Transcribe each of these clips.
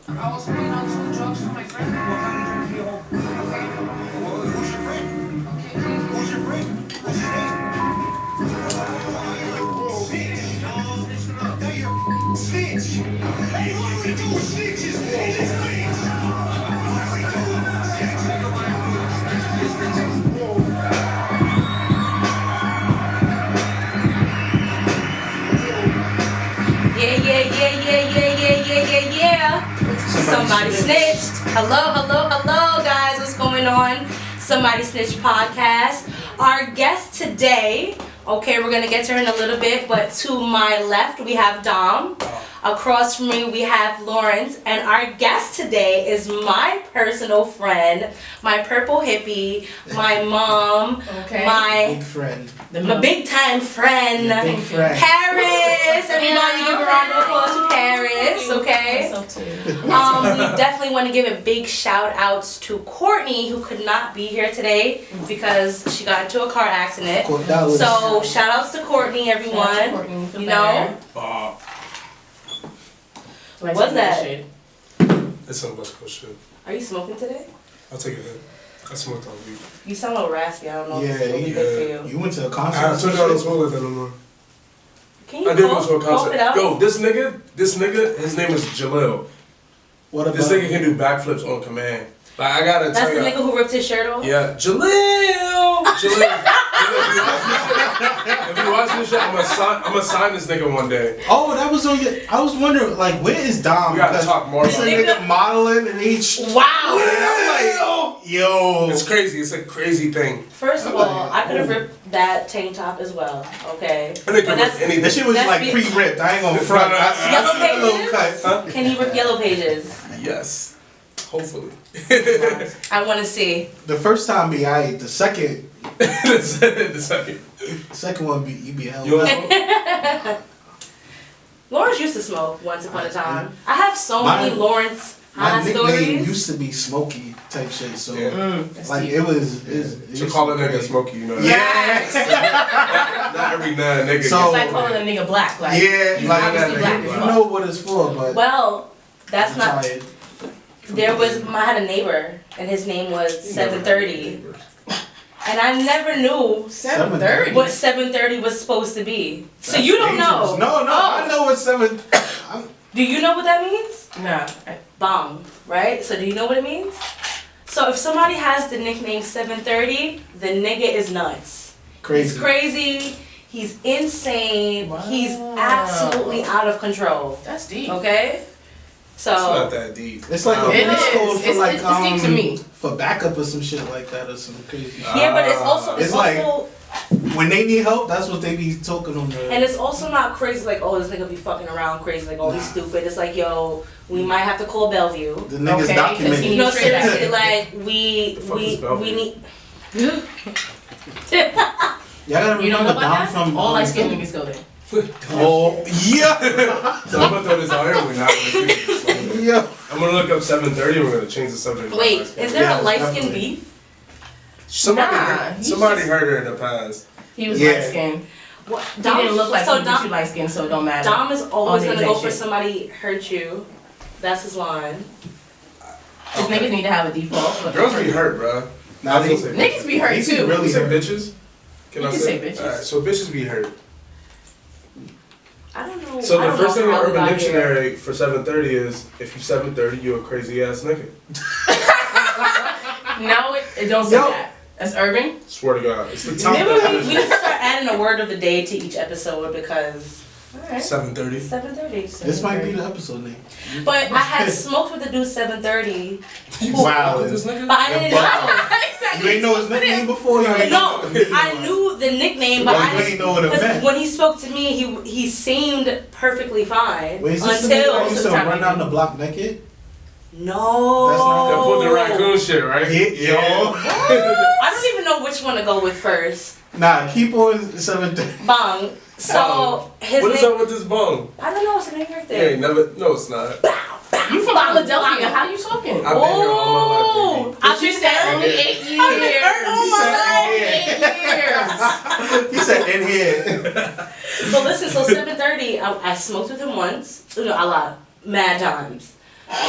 I was paying on some drugs for my friend. What kind of drink for your home? Okay. Well, who's your friend? Okay, okay. Who's your friend? What's his name? Snitch. Now you're snitch. Hey, what do we do with snitches? Snitch. Yeah. Somebody snitched. Hello, guys. What's going on? Somebody Snitched podcast. Our guest today, okay, we're going to get to her in a little bit, but to my left, we have Dom. Across from me, we have Lawrence. And our guest today is my personal friend, my purple hippie, my mom, my big friend. my big time friend, Big friend. Paris. Everybody give a round of applause to Paris, okay? We definitely want to give a big shout outs to Courtney, who could not be here today because she got into a car accident. So shout outs to Courtney, everyone. You know? What's that? It's some West Coast shit. Are you smoking today? I'll take a hit. I smoked all week. You sound a little raspy. I don't know if it's gonna be good for you. You went to a concert. I told you I don't smoke like that no more. Can you I did go to a cough concert. it out? Yo, this nigga, his name is Jalil. What about This nigga can do backflips on command. Like, I gotta That's tell the you. nigga who ripped his shirt off? Yeah, Jalil! If you watch this shit, I'm gonna sign this nigga one day. Oh, that was on your. I was wondering, like, where is Dom? We gotta talk more He's about a it. nigga modeling and he's. Wow! I'm like, yo. It's crazy. It's a crazy thing. First of all, I could have ripped that tank top as well, okay? I think But that's- anything. That shit was Let's like be- pre-ripped. I ain't gonna front. I Yellow see the little pages? cut. Can he rip yellow pages? Yes. Hopefully. I want to see. The first time be aight. The second the second. one be you be hell. You wanna Lawrence used to smoke once upon a time. I have so My- many Lawrence My high nickname stories. used to be Smokey type shit, so Yeah. like it was. It to used call to a be nigga great. Smokey, you know. Yes. Not every nigga. So- It's like calling a nigga black. Like, Yeah, he's like obviously black as you fuck. know what it's for, but Well, that's I'm not. tired. There was. I had a neighbor, and his name was 730, and I never knew 7:30. what 730 was supposed to be. So you don't know? No, I know what 7. Do you know what that means? Nah. Bong, right? So do you know what it means? So if somebody has the nickname 730, the nigga is nuts. Crazy. He's crazy. He's insane. Wow. He's absolutely out of control. That's deep. Okay? It's not So that deep. It's like a It police is. code for It's- like it's deep to me. for backup or some shit like that or some crazy. yeah, but it's also It's like- also When they need help, that's what they be talking on the. and it's also not crazy like, oh, this nigga be fucking around crazy, like, oh, he's stupid. It's like, yo, we might have to call Bellevue. The niggas Okay, 'cause documented. he- No, Straight up. seriously, like we The fuck is Bellevue? need. Y'all gotta You don't know remember about Dom that? from All light skinned Philly. niggas go there. Oh yeah, So I'm gonna throw this out here. We're not gonna do this. yeah. I'm gonna look up 730 and we're gonna change the subject. Wait, is there Yeah, a light skin definitely. beef? Somebody, Nah, he's somebody just- heard her in the past. He was Yeah. light skinned. What? He didn't look like so him, but you light skinned, so it don't matter. Dom is always Oh, gonna they go say for shit. somebody hurt you. That's his line. Cause niggas need to have a default. But Girls be hurt, bro. Nah, they- Niggas be hurt They too. really You say hurt. bitches? You can say bitches. Alright, so bitches be hurt. I don't know. So I the don't first know thing in how we Urban got here. Dictionary for 730 is if you 730, you a crazy ass nigga. No, it don't say Yo. that. That's urban. Swear to God, it's the top Maybe we definition. need to start adding a word of the day to each episode because Alright. 730. 730. This might be the episode name. But I had smoked with the dude 730, Wow. With this nigga? but I didn't know. You ain't know his nickname before. You ain't No, know the I knew the nickname, but Well, I you ain't know what it because meant. when he spoke to me, he seemed perfectly fine Wait, is this the nigga that until used to run down the block naked? no. That's not- That put the raccoon shit, right? Yeah, yo. I don't even know which one to go with first. Nah, keep on 730. Bong. So his What is name. up with this bone? I don't know what's the name right Yeah, there. never. No, it's not. You from Philadelphia? How you talking? I've been here all my life, baby. I've You been said there only 8 years. I've been hurt all my life. 8 years. He said in here. So listen, so 730, I smoked with him once. No, a lot. Mad times.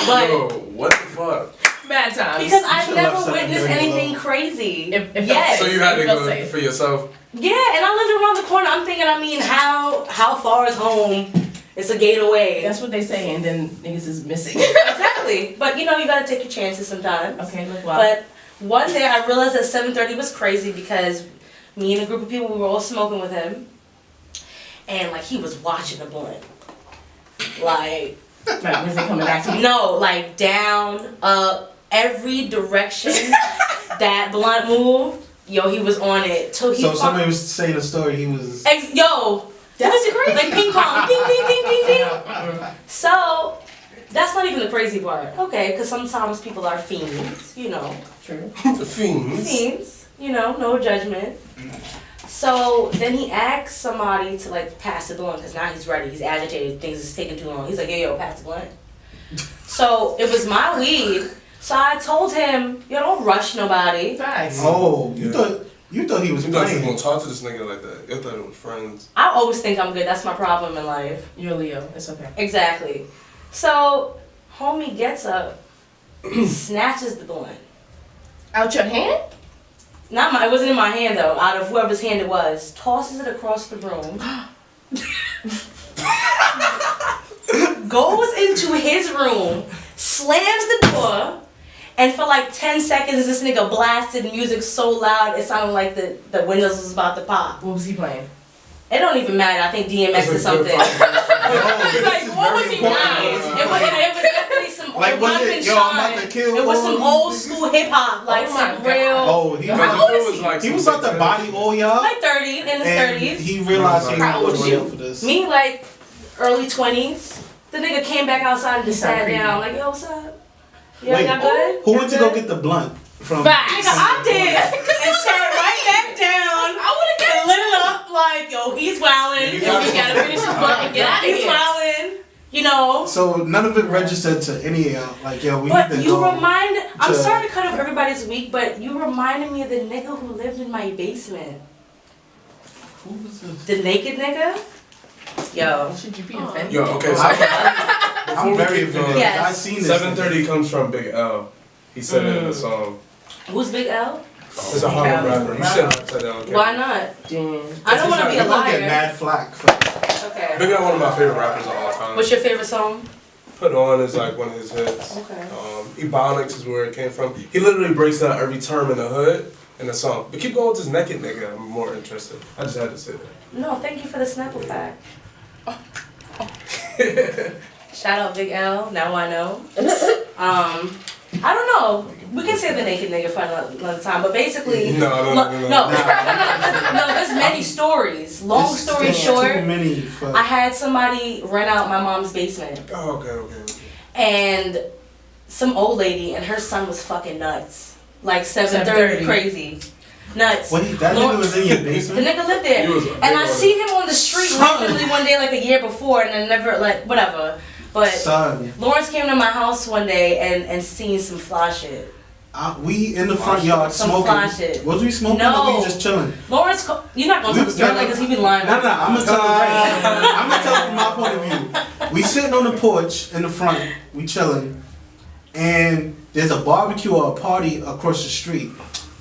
But Yo, what the fuck? Bad times. because I've should've never left witnessed 7:30 anything alone. crazy. If Yes. So you had to Real go safe. for yourself. Yeah, and I lived around the corner. I'm thinking, I mean, how far is home? It's a gate away. That's what they say, and then niggas is missing. Exactly. But you know, you gotta take your chances sometimes. Okay, look wild. But one day I realized that 7:30 was crazy because me and a group of people, we were all smoking with him. And like he was watching the blunt. Like, Like, was it coming back to you? no, like down, up, every direction that blunt moved, yo, he was on it. Till he So somebody was saying a story. He was. yo, That's crazy. like ping pong, ding ding ding ding ding. So that's not even the crazy part. Okay, because sometimes people are fiends, you know. True. The fiends. Fiends, you know, no judgment. So then he asked somebody to like pass the blunt because now he's ready. He's agitated. Things is taking too long. He's like, yo, pass the blunt. So it was my weed. So I told him, yo, don't rush nobody. Facts. Oh, Yeah. you thought he was You thought you were playing. gonna talk to this nigga like that. You thought it was friends. I always think I'm good. That's my problem in life. You're Leo. It's okay. Exactly. So homie gets up, snatches the blunt. Out your hand? Not my. It wasn't in my hand though. Out of whoever's hand it was, tosses it across the room. Goes into his room, slams the door, and for like 10 seconds, this nigga blasted music so loud it sounded like the windows was about to pop. What was he playing? It don't even matter. I think DMX That's or a something. good fucking- Like, what was he important. playing? It was definitely some Like, old was Bump it, and yo, I'm about Shine. to kill It was some all old these- school hip hop, like Oh my some God. real. Oh, he How old is he? like He was about to body all y'all. Like 30, in his And 30s. he realized he How old was was you? going for this. Me, like, early 20s. The nigga came back outside and just He sound sat creepy. down, like, yo, what's up? Yo, Wait, y'all good? who Y'all went to go good? get the blunt from? Facts. Nigga, I did. And sat right back down. I would've got lit it up, like, yo, he's wildin'. You Yo, he gotta finish his blunt and get out of He's here. wildin'. You know? So none of it registered to any of y'all. Like, yo, we But need to you go. reminded, I'm to- sorry to cut off everybody's week, but you reminded me of the nigga who lived in my basement. Who was this? The naked nigga? Yo. Should you be offended? Yo, okay, so I'm very keep going, offended. Yes. I've seen this. 7:30 comes from Big L. He said it in the song. Who's Big L? It's a Harlem rapper. You shouldn't have said that on camera. Why not? Damn. I don't want to be a You're gonna get liar. mad flack for Okay. Big L, one of my favorite rappers of all time. What's your favorite song? Put On is like one of his hits. Okay. Ebonics is where it came from. He literally breaks down every term in the hood in the song. But keep going with this naked nigga. I'm more interested. I just had to say No, thank you for the Snapple fact. that. Shout out Big L. Now I know. I don't know. We can say the naked nigga for another time, but basically, No. no. There's many stories. Long It's story too short, many for. I had somebody rent out my mom's basement, Oh, okay. and some old lady and her son was fucking nuts, like 7:30, 7:30. crazy, nuts. Wait, that Lord- nigga was in your The basement? nigga lived there, He was a and big I old- seen him on the street Son. randomly one day, like a year before, and I never like whatever. But Son, Lawrence came to my house one day and seen some fly shit. we in the front yard Some smoking. fly shit. Was we smoking No. or we just chilling? Lawrence, you're not gonna tell the story like this. He be lying. No, I'm gonna tell it right. I'm gonna tell it from my point of view. We sitting on the porch in the front, we chilling, and there's a barbecue or a party across the street.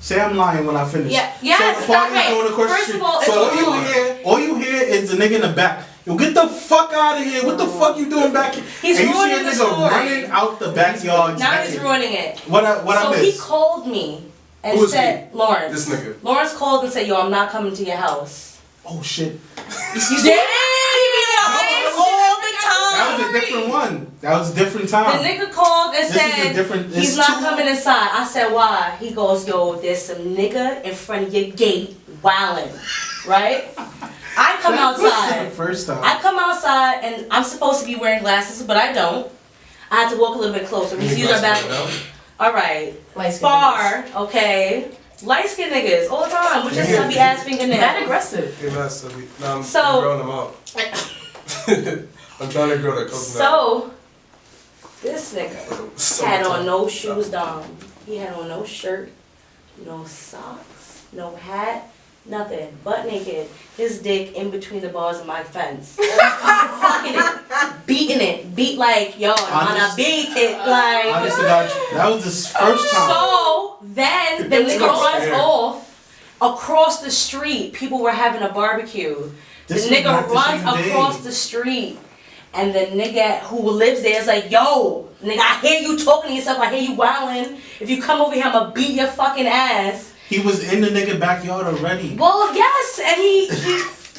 Say I'm lying when I finish. Yeah, yes, So the party's okay. going across First the of street. all, So it's all you hear is the nigga in the back. Yo, get the fuck out of here! What the fuck you doing back here? He's and you see a ruining the nigga story. running out the backyard. Now he's naked. ruining it. What I So he missed? called me and Who is said, Lawrence. This nigga. Lawrence called and said, yo, I'm not coming to your house. Oh shit! You see? He be that way all the That was time. a different one. That was a different time. The nigga called and This is a said different- he's it's not two- coming inside. I said, why? He goes, yo, there's some nigga in front of your gate wildin', right? I come That wasn't outside. the first time. I come outside and I'm supposed to be wearing glasses, but I don't. I had to walk a little bit closer. We use our back. Alright. Light-skinned Far, okay. Light skinned niggas all the time, which is Yeah. stubby ass That fingernails. aggressive. Hey, man, so I'm So- growing them out. I'm trying to grow that coconut. So, this nigga So had tough. on no shoes, Dom. He had on no shirt, no socks, no hat, Nothing. Butt naked. His dick in between the bars of my fence. Fucking it. Beating it. Beat like, yo, I'm gonna beat it. Like. Honest to God, that was his first time. So then the nigga runs off across the street. People were having a barbecue. This The was not nigga the runs same day. across the street. And the nigga who lives there is like, yo, nigga, I hear you talking to yourself. I hear you wilding. If you come over here, I'ma beat your fucking ass. He was in the nigga backyard already. Well, yes, and he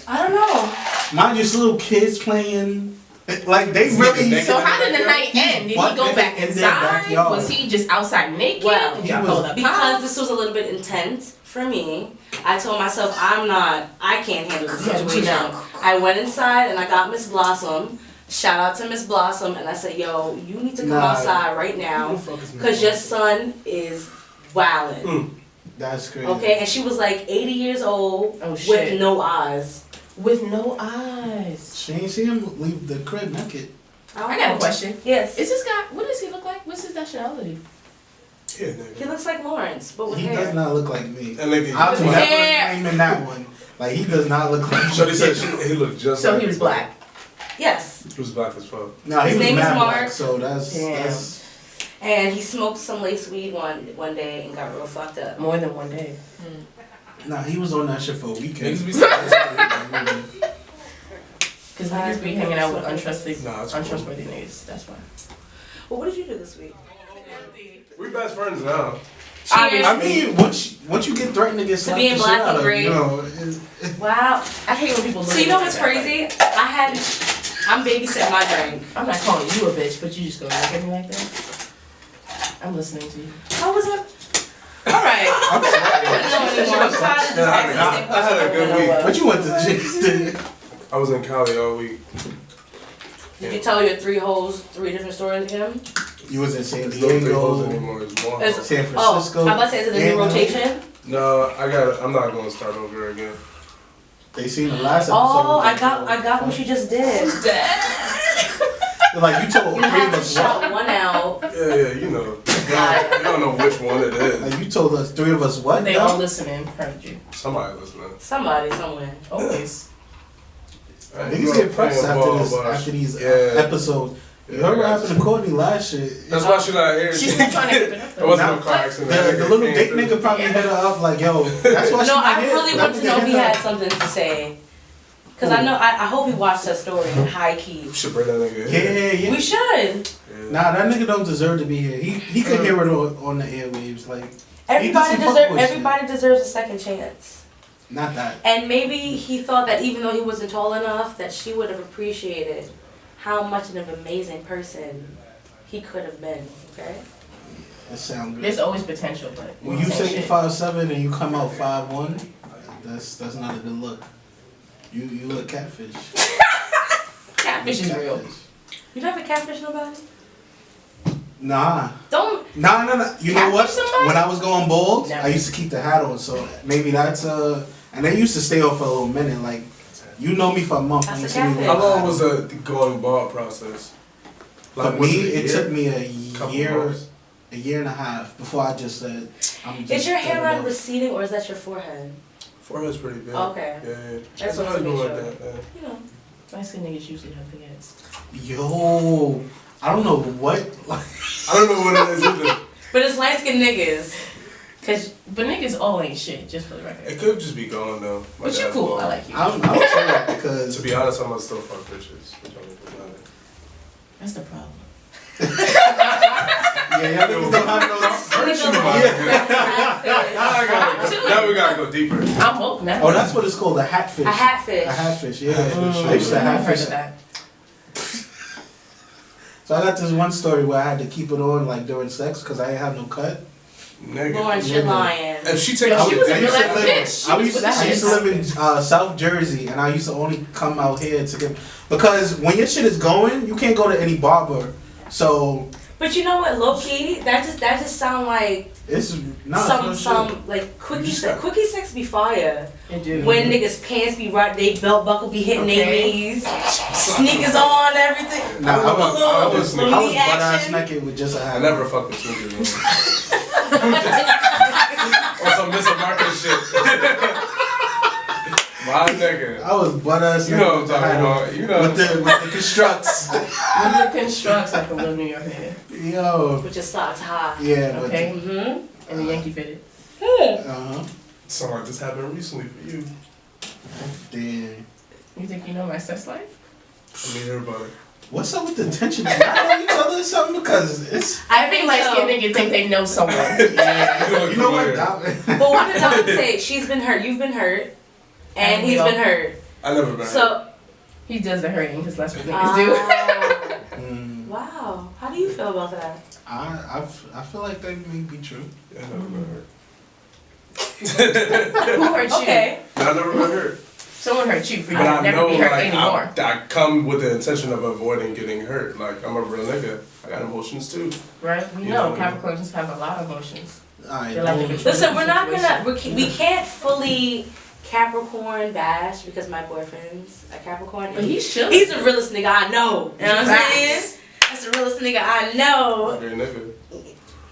I don't know. Mind you, little kids playing. Like, they really. So how did the night end? Did he Butt go naked back in their inside? backyard. Was he just outside naked? Well, Did y'all he call was- the Because cops? this was a little bit intense for me, I told myself I can't handle the You had to situation. chill out. I went inside and I got Miss Blossom. Shout out to Miss Blossom, and I said, yo, you need to come Nah. outside right now, Who the fuck is Miss because your Blossom? son is wildin'. That's crazy. Okay, and she was like 80 years old Oh, with shit. no eyes. With no eyes. She ain't see him leave the crib naked. I got a question. Yes. Is this guy, what does he look like? What's his nationality? Yeah, He nigga. looks like Lawrence, but with He hair. does not look like me. That nigga. I was With never hair. naming that one. Like, he does not look like Shorty me. said he looked just So like he was black. Yes. He was black as fuck. No, he His was name is mad Mark. black, so that's Damn. And he smoked some lace weed one day and got real fucked up. More than one day. Nah, he was on that shit for a weekend. Niggas be saying Because niggas be hanging out with Nah, it's cool. untrustworthy niggas. That's why. Well, what did you do this week? we best friends now. Cheers. I mean, once you get threatened to get slapped being the black shit out and of, gray. you know, Wow. I hate when people look So you at know me what's like that. crazy? I'm babysitting my drink. I'm not calling you a bitch, but you just gonna look at me like that. I'm listening to you. How was it? Alright. I'm I sorry. don't know anymore. I'm tired of just asking the same I had a question good over and week. over. But you went to Jigs, I was in Cali all week. Did you tell your 3 different stories again? You was in San It's no three hoes Diego, anymore. It's more It's- hoes. San Oh, Francisco. I'm about to say, is it a new and, rotation? No, I'm not gonna start over again. They seen the last episode. Oh, I got what you just did. Like, you told You 3 have of to us shout what? one out. Yeah, you know. You don't know which one it is. Like, you told us 3 of us what? They though? all listening, heard you. Somebody listening. Somebody, somewhere. Always. Niggas get pressed after these episodes. You heard what happened to Courtney last shit. That's why she not here. She's still trying to keep it up It though. wasn't Now, no car accident. The little date nigga probably hit her up like, yo, that's why she No, not I here. really That want to nigga know if hit he her had up. something to say. Because I know, I hope he watched that story, high key. You should bring that nigga in. Yeah. We should. Yeah. Nah, that nigga don't deserve to be here. He could hear it on the airwaves. Like, Everybody some fuckboy everybody deserves a second chance. not that. And maybe he thought that even though he wasn't tall enough, that she would have appreciated how much of an amazing person he could have been. Okay. It sound good. There's always potential, but When you same say you shit. 5'7" and you come out 5'1", that's not a good look. You look catfish. Catfish is real. You never catfish nobody? Nah. Don't. Nah. You know what? Catfish somebody? When I was going bald, Never. I used to keep the hat on, so maybe that's and they used to stay on for a little minute. Like, you know me for a month. That's you a see me catfish. How with long hat was on. the going bald process? For was me, a it year? took me a Couple year months? and a half before I just said, I'm just Is your cutting it hairline off. receding or is that your forehead? Forehead's pretty big. Okay. Yeah. That's what I always was been like making that, man. You know. Light skinned niggas usually have big heads. Yo, I don't know what. I don't know what it is either. But it's light skinned niggas. Cause But niggas all ain't shit, just for the record. It could just be gone though. My But you dad's cool, bald. I like you. I would say that because To be honest, I'm gonna still fuck bitches. Which I don't think matter. That's the problem. yeah, y'all niggas don't have no. Now we gotta go deeper. I'm woke now. Oh, that's what it's called, a hatfish. a hatfish. A hatfish, yeah. Mm. I used to I've heard hatfish. of that. So I got this one story where I had to keep it on like during sex because I didn't have no cut. Nigga. Lawrence, you're lying. If she take Yo, she was a I real used to ass live- bitch. She I was used, with that I used to shit. live in South Jersey, and I used to only come out here to get because when your shit is going, you can't go to any barber. So But you know what, low key, that just sound like it's not some like quickie just sex. got- Quickie sex be fire. It do. When niggas pants be right, they belt buckle be hitting their Okay. knees, sneakers on, everything. Nah, I was Little butt knee ass action. naked with just a hat. I never fucked with sneakers. Or some Mr. Market shit. My nigga. I was butt ass. You know what I'm talking about. You know. With the constructs. When the constructs like a real New York nigga. Yo. With your socks high. Yeah. Okay. Mm-hmm. And the Yankee fitted. Something like this happened recently for you. Damn. You think you know my sex life? I mean, everybody. What's up with the tension? Did y'all know each other or something? Because it's. I think like skin niggas think they know someone. Yeah. You know what? But what did Dom say? She's been hurt. You've been hurt. And he's been hurt. I never been hurt. So. He does the hurting because that's what niggas do. Wow. How do you feel about that? I feel like that may be true. Yeah, I never been hurt. Who hurt you? Okay. I never been hurt. Someone hurt you for you But to I never know, be hurt like, anymore. I come with the intention of avoiding getting hurt. Like, I'm a real nigga. I got emotions too. Right? We You know know. Capricorns have a lot of emotions. Alright. They like to control Listen, the we're not situation. gonna. We can't fully Capricorn bash because my boyfriend's a Capricorn. But he's chill. He's the realest nigga I know. You know what I'm Facts. saying? That's the realest nigga I know. Very nigga.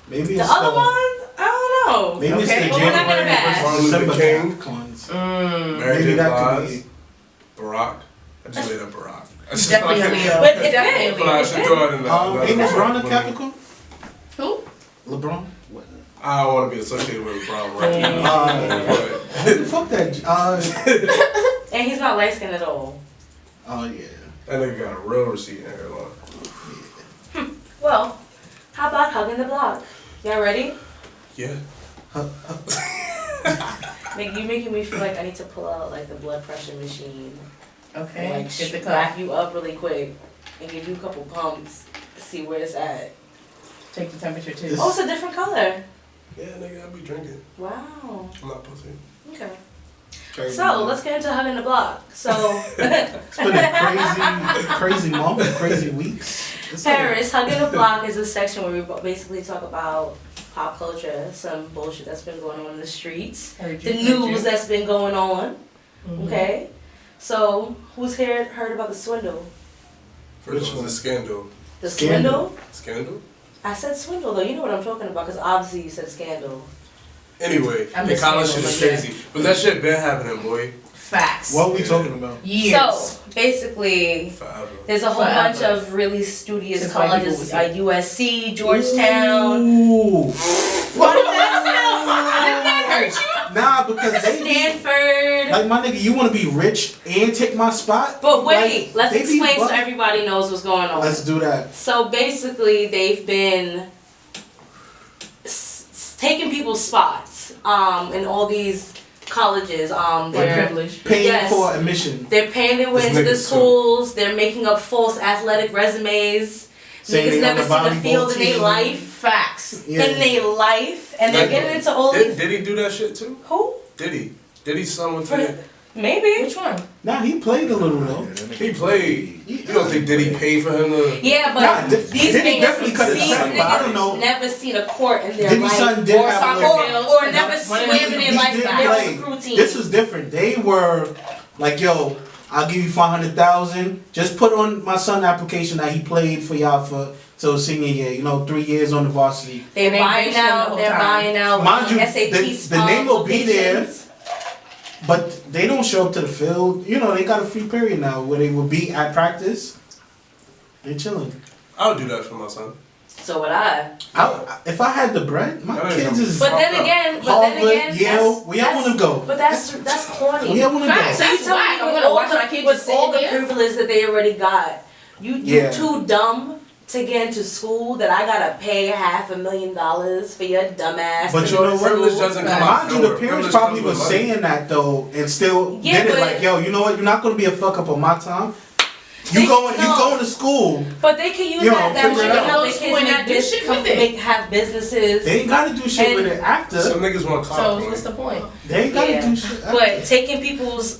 Maybe The it's other ones, I don't know. Maybe Okay, it's but the we're not gonna January bash. Martin versus Luther December King. Capricorns. Mary Maybe J. that could Blige. be. Barack. I just made up Barack. I just Definitely a fucking- Leo. But it Definitely a fit. But I Leo. should throw it in there. Ain't LeBron a Capricorn? Who? LeBron? I don't want to be associated with LeBron right now. Fuck that. And he's not light skinned at all. Oh yeah. That nigga got a real receipt in here, look. Well, how about hugging the block? Y'all ready? Yeah. Like, you making me feel like I need to pull out like the blood pressure machine. Okay. And, like Get the wrap cup. you up really quick and give you a couple pumps. See where it's at. Take the temperature too. This- Oh, it's a different color. Yeah, nigga, I be drinking. Wow. I'm not pussy. Okay. Crazy. So let's get into hugging the block. So It's been a crazy month, crazy weeks. It's like- Paris, hugging the block is a section where we basically talk about pop culture, some bullshit that's been going on in the streets, Heard you, the heard news you. that's been going on. Mhm. Okay. So who's here heard about the swindle? First was a scandal. The Scandal. swindle? Scandal? I said swindle though. You know what I'm talking about because obviously you said scandal. Anyway, I the miss college scandal, shit is but yeah. crazy. But that shit been happening, boy. Facts. What are we talking about? Years. So basically, Forever. there's a whole Forever. bunch of really studious Since white people colleges, was here. USC, Georgetown. Ooh. What did that hurt you? Nah, because they Stanford. like my nigga. You want to be rich and take my spot? But wait, Like, let's they be explain so buck- everybody knows what's going on. Let's do that. So basically, they've been taking people's spots in all these colleges. They're They're privileged. Paying Yes. for admission. they're paying their way This into the nigga too. schools. They're making up false athletic resumes. Saying Niggas they never on the seen a field volleyball in their team. life. Facts. Yeah. In their life, and they're getting into all these. Did he do that shit too? Who? Did he? Did he someone For- to Maybe. Which one? Nah, he played a little though. He played. You don't think did he pay for him to? Yeah, but Nah, these Diddy niggas, definitely cut his these check, but I don't know. niggas never seen a court in their Diddy life. son did or have a soccer little. field. Or never swam in He their life. did They was play. a crew team. This was different. They were like, yo, I'll give you 500,000. Just put on my son application that he played for y'all for till senior year. You know, 3 years on the varsity. They're And they buying bitched them the out. whole They're time. buying out. Mind you, SAT the name will be there. locations. But they don't show up to the field. You know, they got a free period now where they will be at practice. They're chilling. I would do that for my son. So would I. If I had the bread, my That ain't kids no- is But then again, Harvard, Yale. Where y'all want to go? But that's corny. Where y'all want to Facts. go? So you That's tell whack. me I'm with gonna all watch the, my kids with just all the sitting there. privilege that they already got, you Yeah. too dumb to get into school that I gotta pay $500,000 for your dumb ass. But to you go know to what? Privilege school. doesn't come out Mind you, the nowhere. parents Privilege probably comes was with money. saying that though, and still Yeah, did it but- like, yo, you know what? You're not gonna be a fuck up on my time. You They- going no. to school. But they can use Yo, that figure shit it to out. help their Go to school kids and make not do this, shit with it. have businesses. They ain't gotta do shit And- with it after. Some niggas want clout. So boy. what's the point? They ain't gotta Yeah. do shit after. But taking people's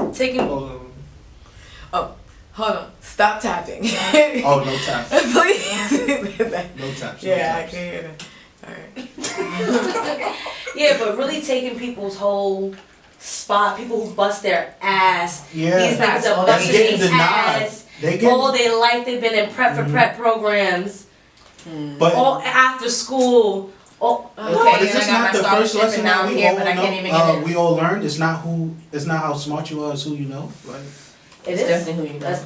Hold on. Stop tapping. Oh, no taps. Please. No taps. Yeah, no I taps. can hear that. Alright. yeah, but really taking people's whole spot, people who bust their ass. Yeah. These niggas are all That's busting getting their denied. ass. They get, All their life they've been in prep for prep programs. but All after school, Oh, Okay, But is and this I got not my the first scholarship, lesson and now that I'm we here, all but I can't even get know? in. We all learned. It's not how smart you are. It's who you know. Like it It's is. definitely who you know. That's,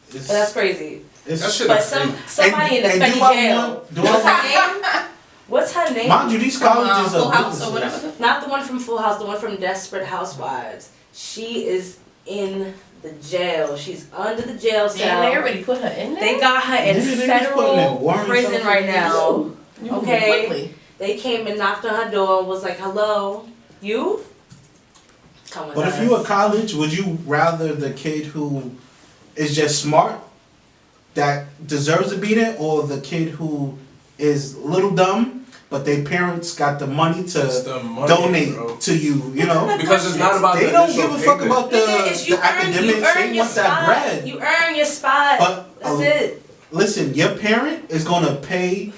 it's, but that's crazy. it's That shit But is crazy. somebody in the and funny do I jail. want- do I What's want- her name? What's her name? mind you, these From, colleges Full are House or businesses. whatever. Not the one from Full House, the one from Desperate Housewives. She is in the jail. She's under the jail cell. Damn, they already put her in there? They got her in Yeah, they just putting federal in warrants prison out right for now. You moving Okay. quickly. They came and knocked on her door and was like, "Hello, you?" Come with But us. if you were college, would you rather the kid who is just smart, that deserves to be there, or the kid who is a little dumb, but their parents got the money It's to the money, donate bro. to you? You know, Because it's not about they the don't initial give a fuck payment. about Nigga, it's you the earn academics. They your want that spot. bread. You earn your spot. But That's it. listen, your parent is gonna pay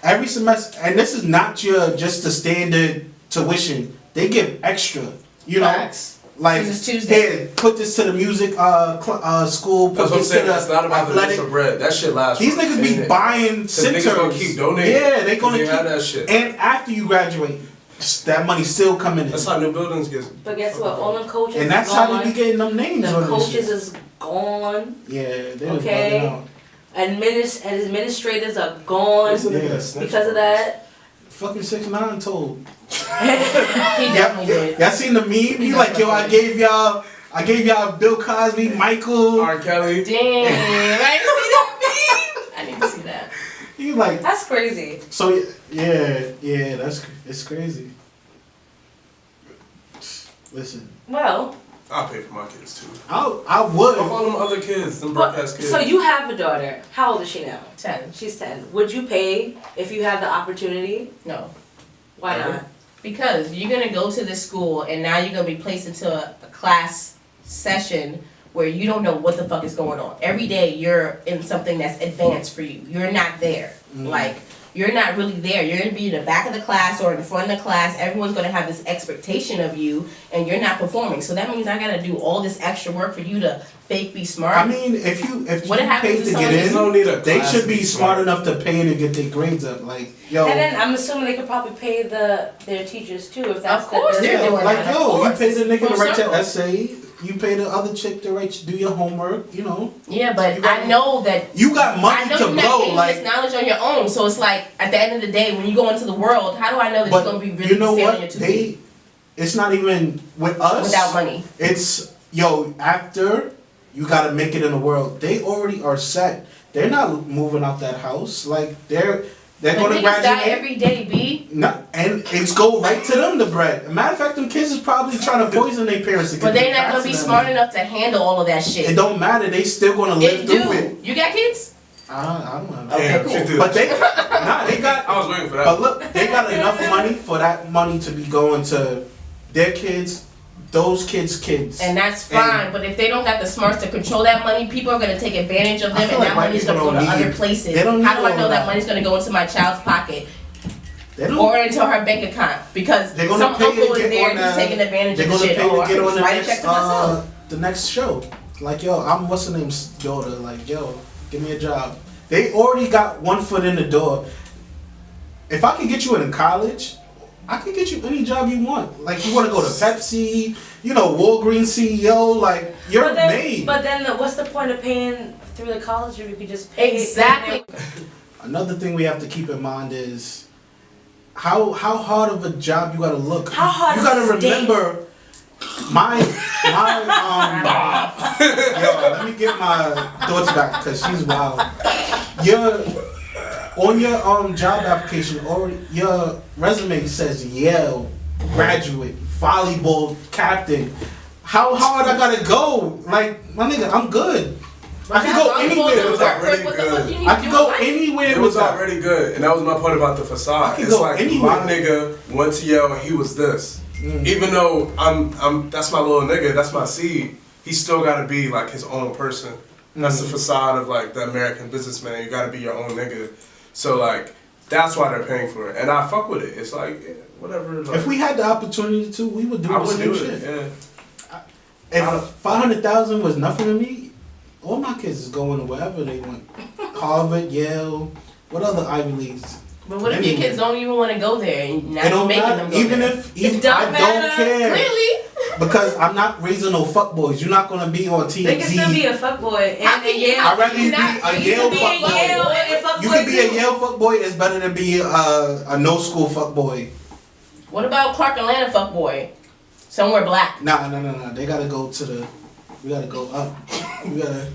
every semester, and this is not your just the standard tuition. They give extra. You know, Facts. like 'Cause it's Tuesday. here, put this to the music school. Put That's what I'm this to saying. the It's not about the athletic. initial bread. That shit lasts. These for niggas a be minute. buying Cause niggas centers. gonna keep donating. Yeah, they gonna They keep have that shit. And after you graduate, that money still coming in. That's how new buildings get. But guess what? All them coaches And that's is how gone. they be getting them names The on this coaches shit. is gone. Yeah, they're Okay. bugging out. Administrators are gone This nigga Yeah. snitched. because of that. Fucking 6ix9ine told. He definitely did. Y'all seen the meme? He like, yo, I gave y'all Bill Cosby, Michael. R. Kelly. Damn, I didn't see that meme. I need to see that. He like, That's crazy. so yeah, it's crazy. Listen, Well, I'll pay for my kids too. I Fuck would. all them other kids, them broke ass kids. so you have a daughter. How old is she now? 10. She's 10. Would you pay if you had the opportunity? No. Why Ever? not? Because you're gonna go to this school and now you're gonna be placed into a class session where you don't know what the fuck is going on. Every day you're in something that's advanced for you. You're not there. Like, you're not really there. You're gonna be in the back of the class or in the front of the class. Everyone's gonna have this expectation of you and you're not performing. So that means I gotta do all this extra work for you to fake be smart. I mean, if you What happens pay to to someone get who's in, don't need a they class should to be be smart smart. enough to pay to get their grades up. Like, yo, And then I'm assuming they could probably pay their teachers too if that's Of course the they're yeah, doing like that, of yo, you course. pay the nigga to Full write your circle. essay. You pay the other chick to do your homework. You know, Yeah, but You got- I know that you got I money know to you're not blow. gaining Like, this knowledge on your own, so it's like at the end of the day, when you go into the world, how do I know that you're gonna but be really you know standing on your what? 2 feet It's not even with us. without money? It's yo, after you gotta make it in the world. They already are set. They're not moving out that house. Like they're But gonna niggas die graduate. every day, B. No, and it's go right to them, the bread. As a matter of fact, them kids is probably trying to poison their parents to get But they're them not gonna be faster than smart them. enough to handle all of that It shit. don't matter. They still gonna live It through it. do. You got kids? I don't know. Okay, Damn, cool. shit, dude. But they got. I was waiting for that. But look, they got enough money for that money to be going to their kids, those kids' kids. And that's fine, but if they don't got the smarts to control that money, people are gonna take advantage of I them feel and like that white money's gonna people go to don't other need- places. they don't How need do I all know of that that. money's gonna go into my child's pocket They don't. or into her bank account? Because They're gonna some pay uncle to is get there on who's the. taking advantage They're of the gonna shit. pay Oh, to I get can on just the write a next check to myself. the next show. Like yo, I'm what's the name's daughter. Like yo, give me a job. They already got one foot in the door. If I can get you in college, I can get you any job you want. Like you want to go to Pepsi, you know, Walgreens CEO. Like you're But then, made. what's the point of paying through the college if you could just pay? Exactly. Another thing we have to keep in mind is how hard of a job you gotta look. How hard you is gotta this date? remember my yo, let me get my thoughts back because she's wild. On your job application already your resume says Yale graduate, volleyball captain. How hard I gotta go? Like my nigga, I'm good. I can go anywhere with that. already good. I can go anywhere It with was that. already good, and that was my point about the I facade. can It's go like anywhere. my nigga went to Yale and he was this. Even though I'm that's my little nigga, that's my seed. He still got to be like his own person. That's the facade of like the American businessman. You got to be your own nigga. So like that's why they're paying for it, and I fuck with it. It's like yeah, whatever. Like, If we had the opportunity to, we would do I the would same do shit. it. Yeah. If 500,000 was nothing to me, all my kids is going to wherever they want. Harvard, Yale, what other Ivy Leagues? But what if your kids don't even want to go there and now It you're don't making matter. them go Even there? if It don't I don't matter. care. Clearly. Because I'm not raising no fuckboys. You're not gonna be on TMZ. They can still be a fuckboy How and can a you Yale. not- I'd rather you be not- a you Yale Be a Yale fuckboy. and a fuckboy You can be a too. Yale fuckboy. It's better than be a no school fuckboy. What about Clark Atlanta fuckboy? Somewhere black Nah. They gotta go to the. We gotta go up. We gotta.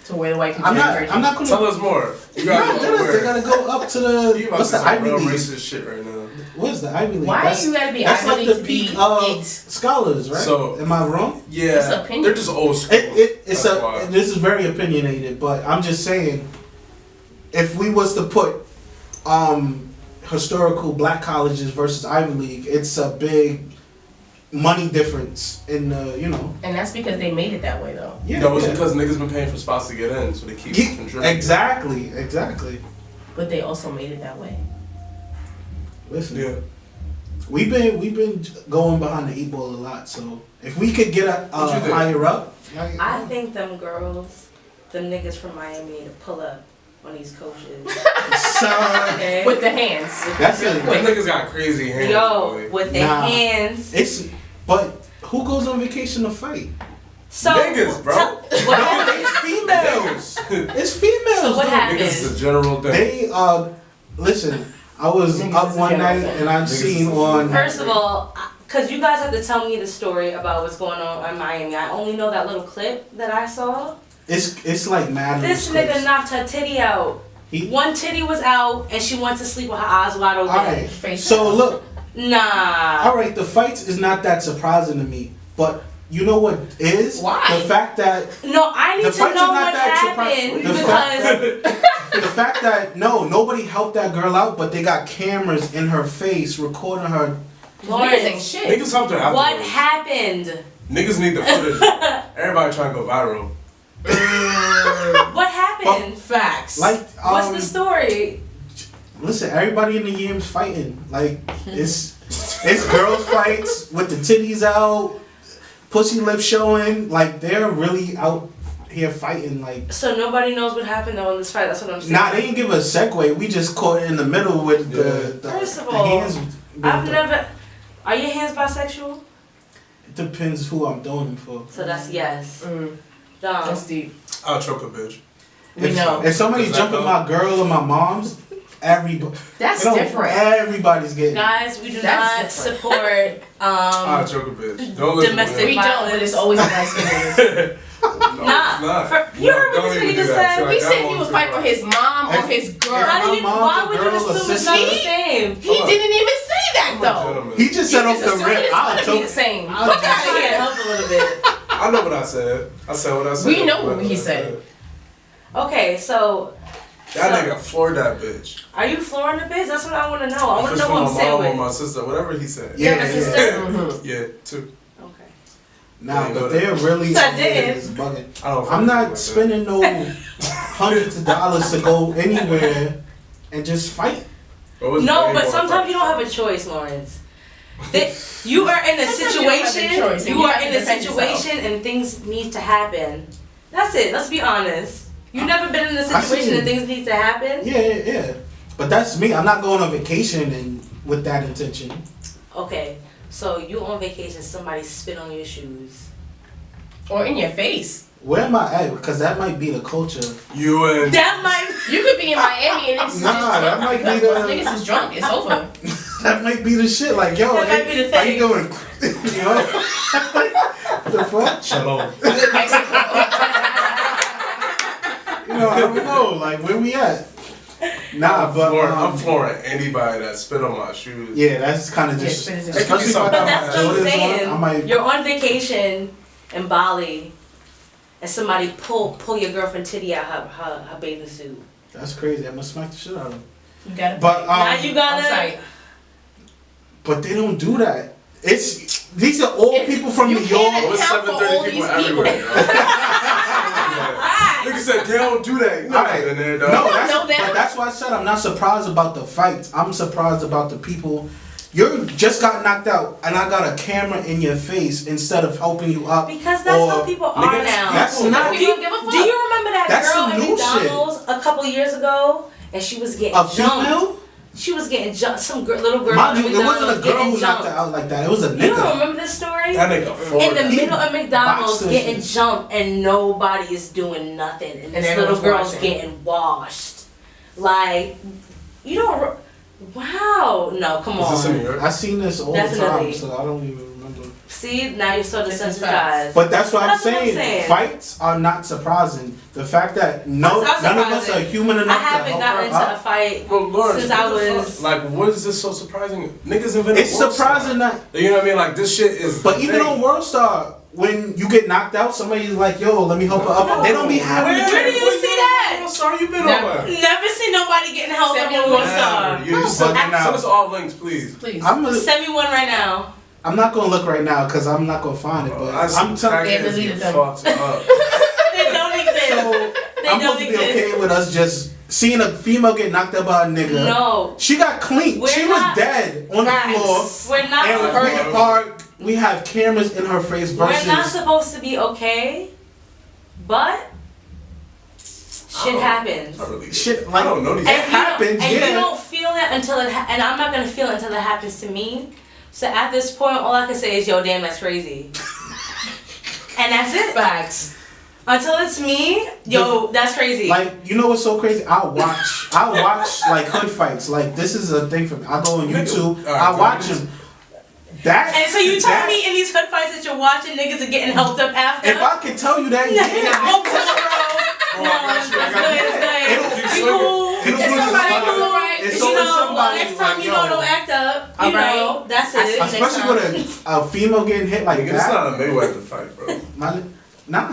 to where the white people I'm not gonna. Tell us more. You No, gotta tell us, go they gotta go up to the. You about What's to the say Ivy real League? racist shit right now. What's the Ivy League? Why That's, you gotta be that's Ivy like League the to be peak of it? scholars, right? So- Am I wrong? It's Yeah, opinion. they're just old school. It's That's why. this is very opinionated, but I'm just saying, if we was to put historical black colleges versus Ivy League, it's a big money difference in And that's because they made it that way though. yeah, No, it's yeah. because niggas been paying for spots to get in, so they keep Yeah, contributing. exactly. But they also made it that way. Listen, Yeah. we've been going behind the 8 ball a lot, so if we could get What you think? higher up, I think them girls, them niggas from Miami need to pull up on these coaches. son, Okay? With the hands. that's it. Them niggas got crazy hands. Yo, boy. with their Nah. hands. But who goes on vacation to fight? So Niggas, bro. what No, happened? it's females. It's females. So what dude. happened? Niggas is a general thing. They listen. I was Niggas up is a one general night thing. and I Niggas seen is a on. First of all, because you guys have to tell me the story about what's going on in Miami. I only know that little clip that I saw. It's like mad. This loose nigga clips. knocked her titty out. He- One titty was out, and she went to sleep with her eyes wide open. All right. Face So down. look. Nah. All right. The fights is not that surprising to me, but you know what is? Why? The fact that No, I need The to fights know are not what that happened surprising. because the fact that nobody helped that girl out, but they got cameras in her face recording her. Niggas ain't Lawrence, shit. Niggas helped her what afterwards. happened? Niggas need the footage. Everybody trying to go viral. What happened? Facts. Like What's the story? Listen, everybody in the yams fighting. Like it's girls fights with the titties out, pussy lips showing. Like they're really out here fighting. Like So nobody knows what happened though in this fight. That's what I'm saying. nah, they didn't give a segue. We just caught in the middle with the First of the all, hands. I've never. Are your hands bisexual? It depends who I'm doing them for. So that's yes. Mm, Dumb. that's deep. I'll choke a bitch. We know. If somebody's Does that jumping count? my girl or my mom's, everybody. That's different. Everybody's getting. Guys, we do That's not different. support I'll choke a bitch. Don't listen domestic to We him. don't, but it's always a nice feeling. No, it's Nah, not. for- you heard what don't this even nigga do just that. said? So I He got said he one was too fighting far. for his mom or If- his girl. How do you? My mom's Why a would you girl, a assume it's sister. not the same? He didn't even say that I'm a though. gentleman. He just You said off just the assumed rip. it's I'll gonna be the choke. same. I'll Fuck choke. out of I here. can't help a little bit. I know what I said. I said what I said. We know what But he I said. Okay, so That nigga floored that bitch. are you flooring the biz? That's what I want to know. I want If to it's know from what I'm my saying mom or with. my sister, whatever he said. You have a Yeah, sister? Mhm. Yeah, too. Okay. Nah, Yeah, but you know they're really I didn't. is bugging. I don't. I'm fuck not like that. spending no hundreds of dollars to go anywhere and just fight. What was No, the but name sometimes of you don't have a choice, Lawrence. You are in a Sometimes you don't have a situation. choice and You you are have to in a defend yourself. situation, and things need to happen. That's it. Let's be honest. You've never been in a I situation seen- and things need to happen. Yeah. But that's me. I'm not going on vacation and with that intention. Okay, so you on vacation, somebody spit on your shoes. Or in your face. Where am I at? Because that might be the culture. You and That might. You could be in Miami and niggas is just Nah, that drunk. might be Because the- niggas is drunk. It's over. That might be the shit. Like, yo, That might be the how you thing. doing? You know? The fuck? Shalom. You know, I don't know. Like, where we at? Nah, but I'm flooring anybody that spit on my shoes. yeah, that's kind of Yeah, just. spit is- Especially if I But But got that's my what I'm Jordans saying. on, I might. You're on vacation in Bali, and somebody pull your girlfriend titty out her bathing suit. That's crazy. I'm gonna smack the shit out of them. You gotta But Now you on gotta. site. but they don't do that. These are all If people from you New can't York. It was account for all 730 people these people. everywhere. Nigga said they don't do that. You know Alright. that in there, No, dog. that's, know them. but that's why I said I'm not surprised about the fights. I'm surprised about the people. You just got knocked out, and I got a camera in your face instead of helping you up. Because that's or- how people are Nigga, now. That's not. Do People don't give a fuck. Do you remember that That's girl some at new shit. McDonald's a couple years ago, and she was getting A jumped? female? She was getting jumped. Some little girl. Mind in you, it wasn't a McDonald's girl getting who knocked her jumped. out like that. It was a You don't nigga. remember this story? That nigga In forward. the middle of McDonald's, Boxed her getting shit. jumped, and nobody is doing nothing, and this little everyone's girl's watching. getting washed. Like, you don't. Wow. No, come Was this in New on. York? I seen this all Definitely. the time, so I don't even remember. See, now you're so This is desensitized. But that's what I'm That's what I'm saying. saying. Fights are not surprising. The fact that none That's of not us are surprising. human I enough to haven't help gotten her into a up. fight Bro, Lawrence, since what I the was. fuck? Like, what is this so surprising? Niggas invented It's World surprising Star. that. You know what I mean? Like, this shit is. But the even thing. on World Star, when you get knocked out, somebody's like, "Yo, let me help her up." They don't be having. Where do you see that? World Star, you been Never. on? Never seen nobody getting help Send up me on one World Star. You send Bugging out. us all links, please. Please. Send me one right now. I'm not gonna look right now because I'm not gonna find it. Bro, But I see I'm telling They crackheads deleted get them. fucked up. They don't exist. So They I'm don't supposed to be exist. okay with us just seeing a female get knocked up by a nigga. No. She got clean. We're She not- was dead on the floor. We're not. And we have cameras in her face versus. We're not supposed to be okay, but shit happens. I really Shit, I like, don't know these. It And you don't- happens, and yeah. you don't feel it until it, and I'm not gonna feel it until it happens to me. So at this point, all I can say is, "Yo, damn, that's crazy," and that's it. Facts. Until it's me, yo, that's crazy. Like, you know what's so crazy? I'll watch like hood fights. Like, this is a thing for me. I go on YouTube. Alright, I go watch ahead. them. That. and so you that- telling me in these hood fights that you're watching niggas are getting helped up after? If I can tell you that, No, yeah. oh, come on, bro. No, that's good. It'll- It's cool. it'll It's put somebody somebody- cool, right? it's You always know, somebody next time like, you know, yo. don't act up. You Alright. know, that's I see. it. Especially with a female getting hit like Nigga, it's that. not a Mayweather fight, bro. Nah,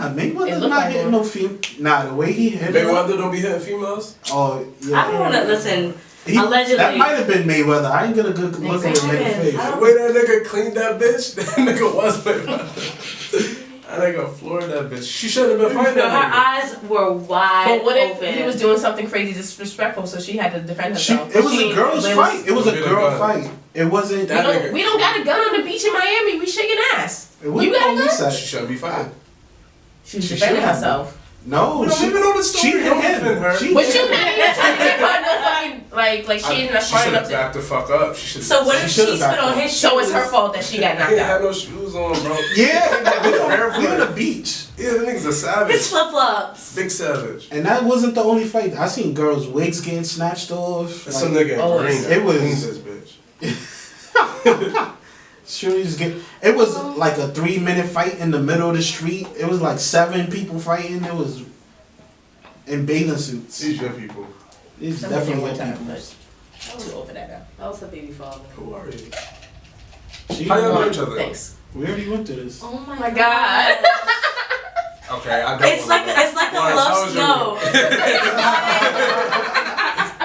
It Mayweather's looked not like hitting one. no female. Nah, the way he hit her. Mayweather don't be hitting females. Oh, yeah. I don't want to listen. He- Allegedly. That might have been Mayweather. I didn't get a good look at the nigga Exactly. face. I The don't- way that nigga cleaned that bitch, that nigga was Mayweather. That nigga floored that bitch. She shouldn't have been fighting Her that eyes were wide But what if open. he was doing something crazy disrespectful, so she had to defend herself? It was She- a girl's it was- fight. It was a Get a girl gun. fight. It wasn't. That nigga. We don't got a gun on the beach in Miami. We shaking ass. It wasn't You got a police gun? nigga. She shouldn't be fighting. She was She defending should have. herself. No, We don't she, even know the story. she hit Don't defend him. her. She But hit you him. not even trying to get her no fucking like she ain't not She smart should enough have to. backed the fuck up. She should. So what if She she should've spit backed on up. his shoes? So it's her fault that she got He knocked didn't have out. no shoes on, bro. Yeah, we on the beach. Yeah, the nigga's a savage. His flip flops. Big savage. And that wasn't the only fight. I seen girls' wigs getting snatched off. That's some nigga in oh, green. it was- Cleans this bitch. Shorty's get. It was like a 3-minute fight in the middle of the street. It was like 7 people fighting. It was in bathing suits. These your people. These Something definitely one time, people. but I'm too old for that now. That was a baby father. Who are you? She, How y'all know each other? Thanks. we already went through this. Oh my My God. Okay, I don't. It's like a Lawrence, love how was your snow.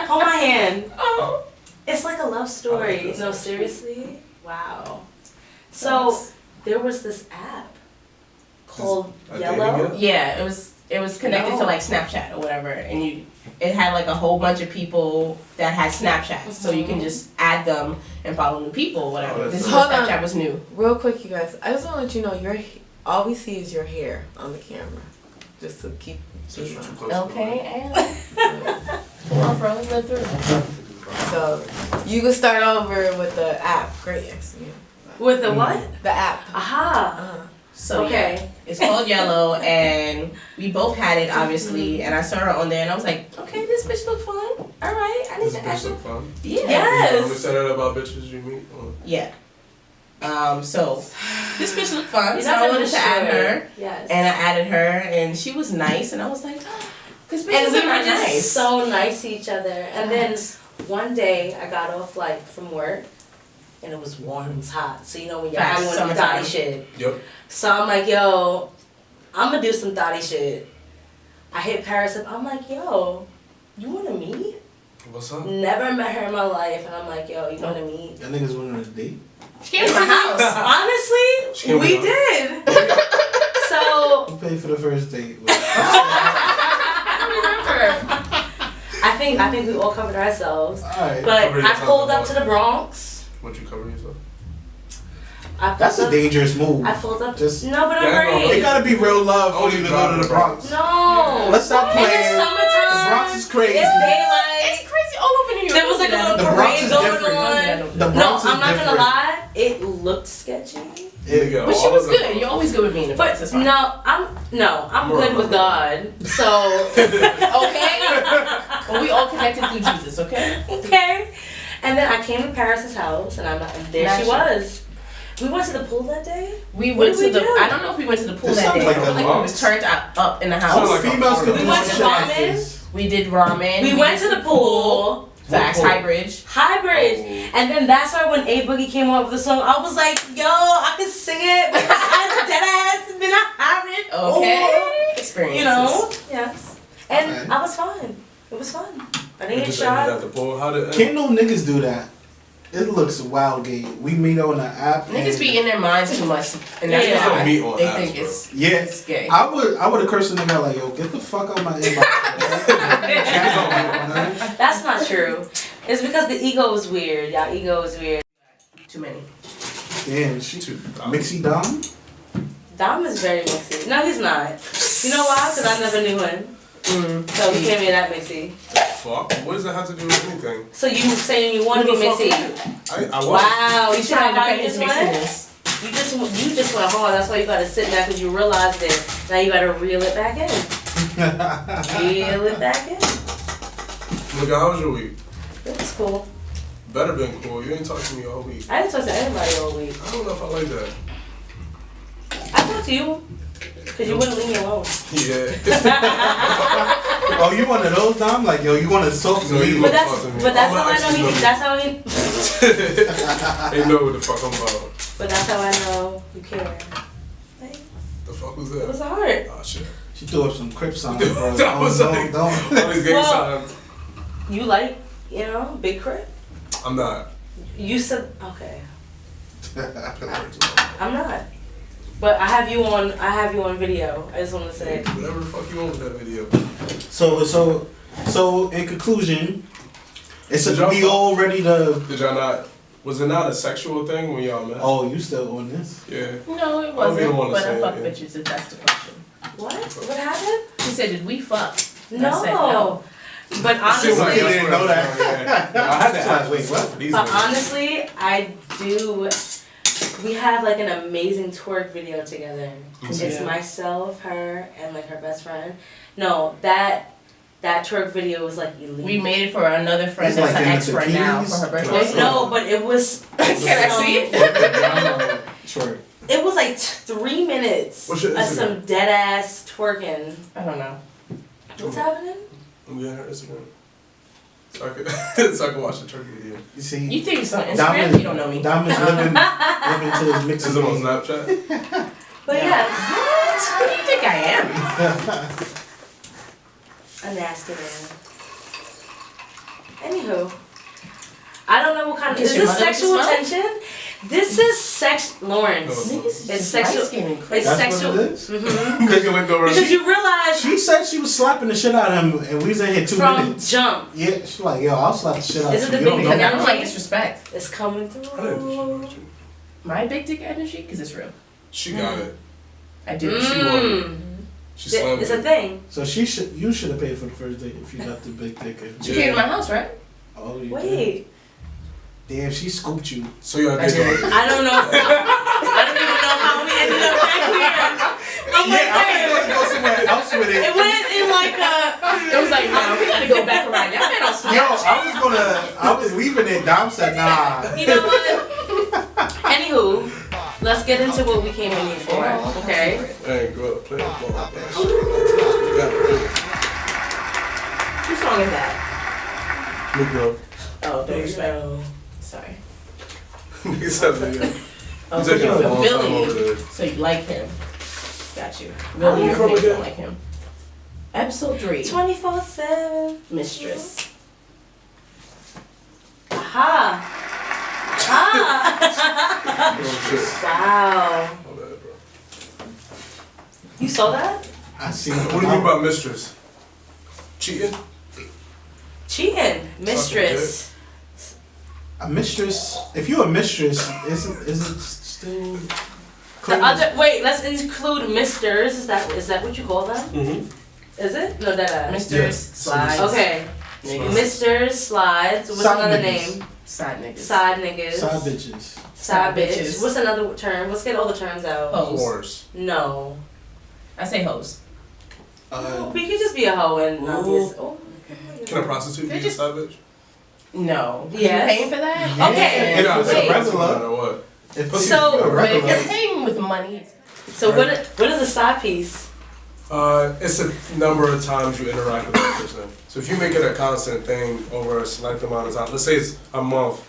Hold my hand. Oh. It's like a love story. No, seriously. Wow. So there was this app called A Yellow. dating app? Yeah, it was connected No. to like Snapchat or whatever, and it had like a whole bunch of people that had Snapchats, so you can just add them and follow new people or whatever. Oh, This is that's when Hold on. Snapchat was new. Real quick, you guys. I just want to let you know all we see is your hair on the camera, just to keep. Since you you're know. too close to Okay, and come on, bro, let's live through it. So you can start over with the app. Great, yes, yeah. With the what? The app. Aha. So Okay. yeah, it's called Yellow, and we both had it obviously, and I saw her on there, and I was like, okay, this bitch look fun. All right, I need This to bitch ask her. look fun. Yeah. Yes. You only said that about bitches you meet. Oh. Yeah. So this bitch looked fun, You're so not I gonna wanted to add destroy her, it. Yes. and I added her, and she was nice, and I was like, oh, this bitch And is we were not just nice. so nice to each other. And then one day I got off like from work and it was warm, it was hot. So you know when you're Facts, having one of the summertime. thotty shit. Yep. So I'm like, yo, I'm gonna do some thotty shit. I hit Paris up. I'm like, yo, you wanna meet? What's up? Never met her in my life, and I'm like, yo, you wanna meet? That niggas went on a date. She came to my house. Honestly, She came we to- did. So Who paid for the first date? I think we all covered ourselves. Alright. But Covered I yourself pulled up with to what? the Bronx. Would you cover yourself? I pulled That's a up- dangerous move. I pulled up. Just- No, but I'm Yeah, I know. It great. gotta be real love for Only you to drive go to the the Bronx. No. Let's stop In the playing. summertime. The Bronx is crazy. It's daylight. It's crazy all over New York. There was like a little The parade Bronx she all was of them. good. You're always good with me in the But fights. That's fine. I'm good with God. So Okay. Well, we all connected through Jesus. Okay. okay. And then I came to Paris's house, and there Not she sure. was. We went to the pool that day. We What went did to we the. do? I don't know if we went to the pool This that sounds day. like I feel a like it was turned up in the Sounds house. like a Females could porno. do We went some to shit like ramen. this. We did ramen. We went to the pool. Facts. What High pool? Bridge. High Bridge. And then that's why when A Boogie came up with the song, I was like, yo, I could sing it. But I dead ass been a High Bridge. Okay. Experiences. You know? Yes. And Okay. I was fine. It was fun. I didn't We get just ended shot. at the pool. How did it Can't no niggas do that. It looks wild gay. We meet on the app. Niggas and- be in their minds too much, and that's Yeah. why Don't meet on they apps, think bro. it's Yes. gay. I would have cursed a nigga like, yo, get the fuck out my inbox. That's not true. It's because the ego is weird. Y'all ego is weird. Too many. Damn, she too. Mixy Dom? Dom is very mixy. No, he's not. You know why? Because I never knew him. So he can't be that mixy. Fuck. What does that have to do with anything? So you saying you want to be Who the fuck mixy? I was. Wow, you He's see trying how to hard defend you his just went? mixiness. You just went hard. That's why you got to sit back because you realized it. Now you got to reel it back in. Reel it back in. Look, how was your week? It was cool. Better been cool. You ain't talked to me all week. I didn't talk to anybody all week. I don't know if I like that. I talked to you because you wouldn't leave me alone. Yeah. Oh, you one of those, Dom? Like, yo, you want to talk to No, me? you But Talk to me. that's I'ma how I know actually he. love That's how he. They know what the fuck I'm about. But that's how I know you care. Thanks. The fuck was It was that? a heart. Oh shit. She threw up some Crip songs, bro. That was like- don't. All these gang Well- signs. You like, you Big Crit? I'm not. You said okay. I'm not. But I have you on video. I just want to say. Whatever the fuck you want with that video. So in conclusion, it's Did y'all we fuck? all ready to. Did y'all not? Was it not a sexual thing when y'all met? Oh, you still on this? Yeah. No, it don't wasn't. wanna But say I it, fuck yeah. bitches if that's the question. What? What happened? He said, "Did we fuck?" And No. I said, no. But honestly, Seems like you didn't know that. Yeah. I had to ask. Wait, what? For these but niggas. honestly, I do. We have like an amazing twerk video together. It's Yeah. myself, her, and like her best friend. No, that twerk video was like elite. We made it for another friend It's that's like her in ex the friend now bikinis? for her Well, birthday. no, but it was. Can I see it? Sure. It was like 3 minutes What's your of Instagram? some dead ass twerking. I don't know. What's happening? I'm getting her Instagram. So I can watch the turkey video. You see, You think it's on Instagram? Diamond- You don't know me. Diamond's living to his Is mixing it on game. Snapchat? But Yeah. yeah, What do you think I am? a nasty man. Anywho, I don't know what kind of. Is Is your this mother with sexual the smell? tension? This is sex, Lawrence. No. Niggas is It's just sexual- light-skinned and It's crazy. That's sexual. what it is? Mhm. Because you looked over. Because you realize She said she was slapping the shit out of him, and we was in here 2 from minutes. jump, Yeah, she's like, yo, I'll slap the shit out Is of it you. the You big don't Because know I me. don't like disrespect. it's coming I didn't through. appreciate you. My big dick energy, because it's real. She got it. I do. She won. Mm. She slammed It's a it. thing. So you should have paid for the first date if you got the big dick. She came to my house, right? Oh, you did. Wait, Damn, she scooped you. So y'all I did did. like I don't know. I don't even know how we ended up back here. I'm like, I wait. was gonna go somewhere else with It it. went in like a. It was like, no, we gotta go back around. Y'all been on Yo, Snapchat. I was leaving it. Dom said, nah. You know what? Anywho, let's get into what we came in here for. Okay. Hey, girl, play a ball. Yeah. Whose song is that? Good girl. Oh, don't respect. No. Sorry. Nigga said it. Oh, You so taking you're a from long time over Philly. there. So you like him. Got you. Where Really, you your from niggas again? don't like him. Episode 3. 24/7. Mistress. Aha. Aha. Oh, shit. Wow. My bad, bro. You saw that? I see. What do you mean by mistress? Cheating? Cheating, mistress. A mistress? If you're a mistress, is it still? The clean? other wait, let's include misters. Is that what you call them? Mm-hmm. Is it? No, that. Mistress. Yeah. Slides. Okay. Niggas. Misters, slides. What's Side another niggas. name? Side niggas. Side niggas. Side bitches. Side bitch. bitches. What's another term? Let's get all the terms out. Hoes. Whores. No. I say hoes. We could just be a hoe and not be a... Oh. Can a prostitute be a side bitch? No. Yes. You paying for that? Yeah. Okay. If Yeah, it's wait. a regular. or what? If So- a But if regular. you're paying with money, So what is a side piece? It's a number of times you interact with that person. So if you make it a constant thing over a select amount of time, let's say it's a month,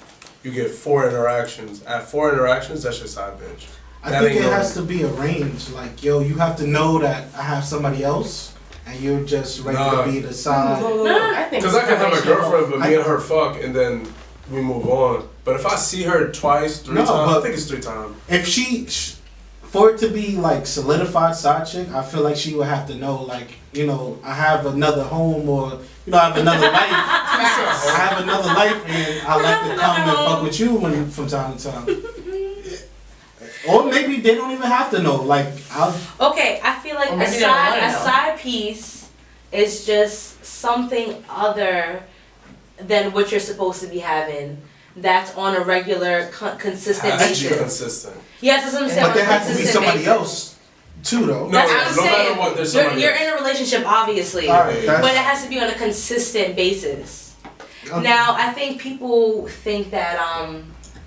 you get 4 interactions. At 4 interactions, that's your side bitch. I That think ain't it no- has to be arranged. Like, yo, you have to know that I have somebody else, and you're just ready Nah. to be the side. I think Because I can have a it's girlfriend, but me and her fuck, and then we move on. But if I see her twice, 3 No, times, I but- think it's 3 times. If for it to be like solidified side chick, I feel like she would have to know, like, you know, I have another home, or you know, I have another life. I have another life, and I like to come and fuck with you from time to time. Or maybe they don't even have to know. Like, Okay, I feel like Or a maybe they don't wanna a know. side piece is just something other than what you're supposed to be having. That's on a regular, consistent Has to be basis. consistent. Yes, that's what I'm saying. but on there a has to be consistent somebody basis. else too, though. No, That's what I'm no matter saying. what, there's You're somebody in else. a relationship, obviously, All right, but it has to be on a consistent basis. Okay. Now, I think people think that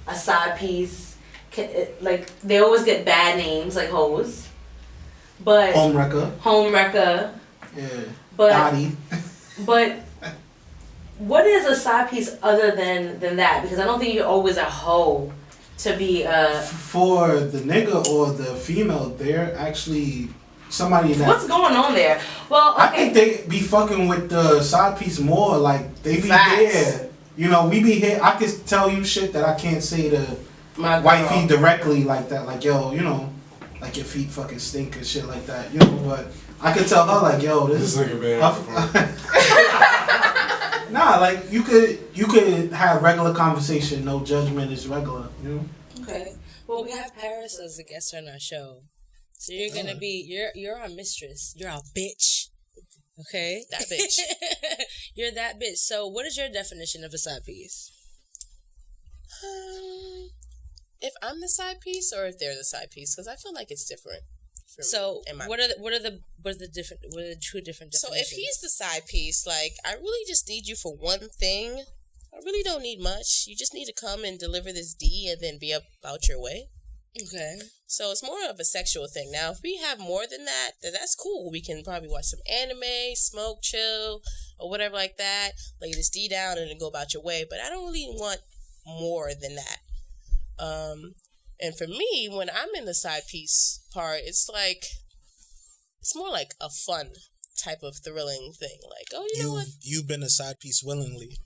a side piece, like they always get bad names like hoes, but Home wrecker. home wrecker, Yeah. but Dottie. but what is a side piece other than that? Because I don't think you're always a hoe to be a. For the nigga or the female, they're actually somebody that. What's going on there? Well, okay. I think they be fucking with the side piece more. Like, they be Facts. here. You know, we be here. I can tell you shit that I can't say to My wifey girl. directly like that. Like, yo, you know, like your feet fucking stink and shit like that. You know, but I could tell her, like, yo, This this nigga been Nah, like, you could have regular conversation. No judgment is regular. You know. Okay. Well, we have Paris as a guest on our show, so you're gonna be you're our mistress. You're our bitch. Okay. That bitch. You're that bitch. So, what is your definition of a side piece? If I'm the side piece or if they're the side piece, because I feel like it's different. For So, me, in my what are the two different definitions? So if he's the side piece, like, I really just need you for one thing. I really don't need much. You just need to come and deliver this D and then be about your way. Okay. So it's more of a sexual thing. Now, if we have more than that, then that's cool. We can probably watch some anime, smoke, chill, or whatever like that. Lay this D down and then go about your way. But I don't really want more than that. And for me, when I'm in the side piece part, it's more like a fun type of thrilling thing. Like, oh, you know what? You've been a side piece willingly.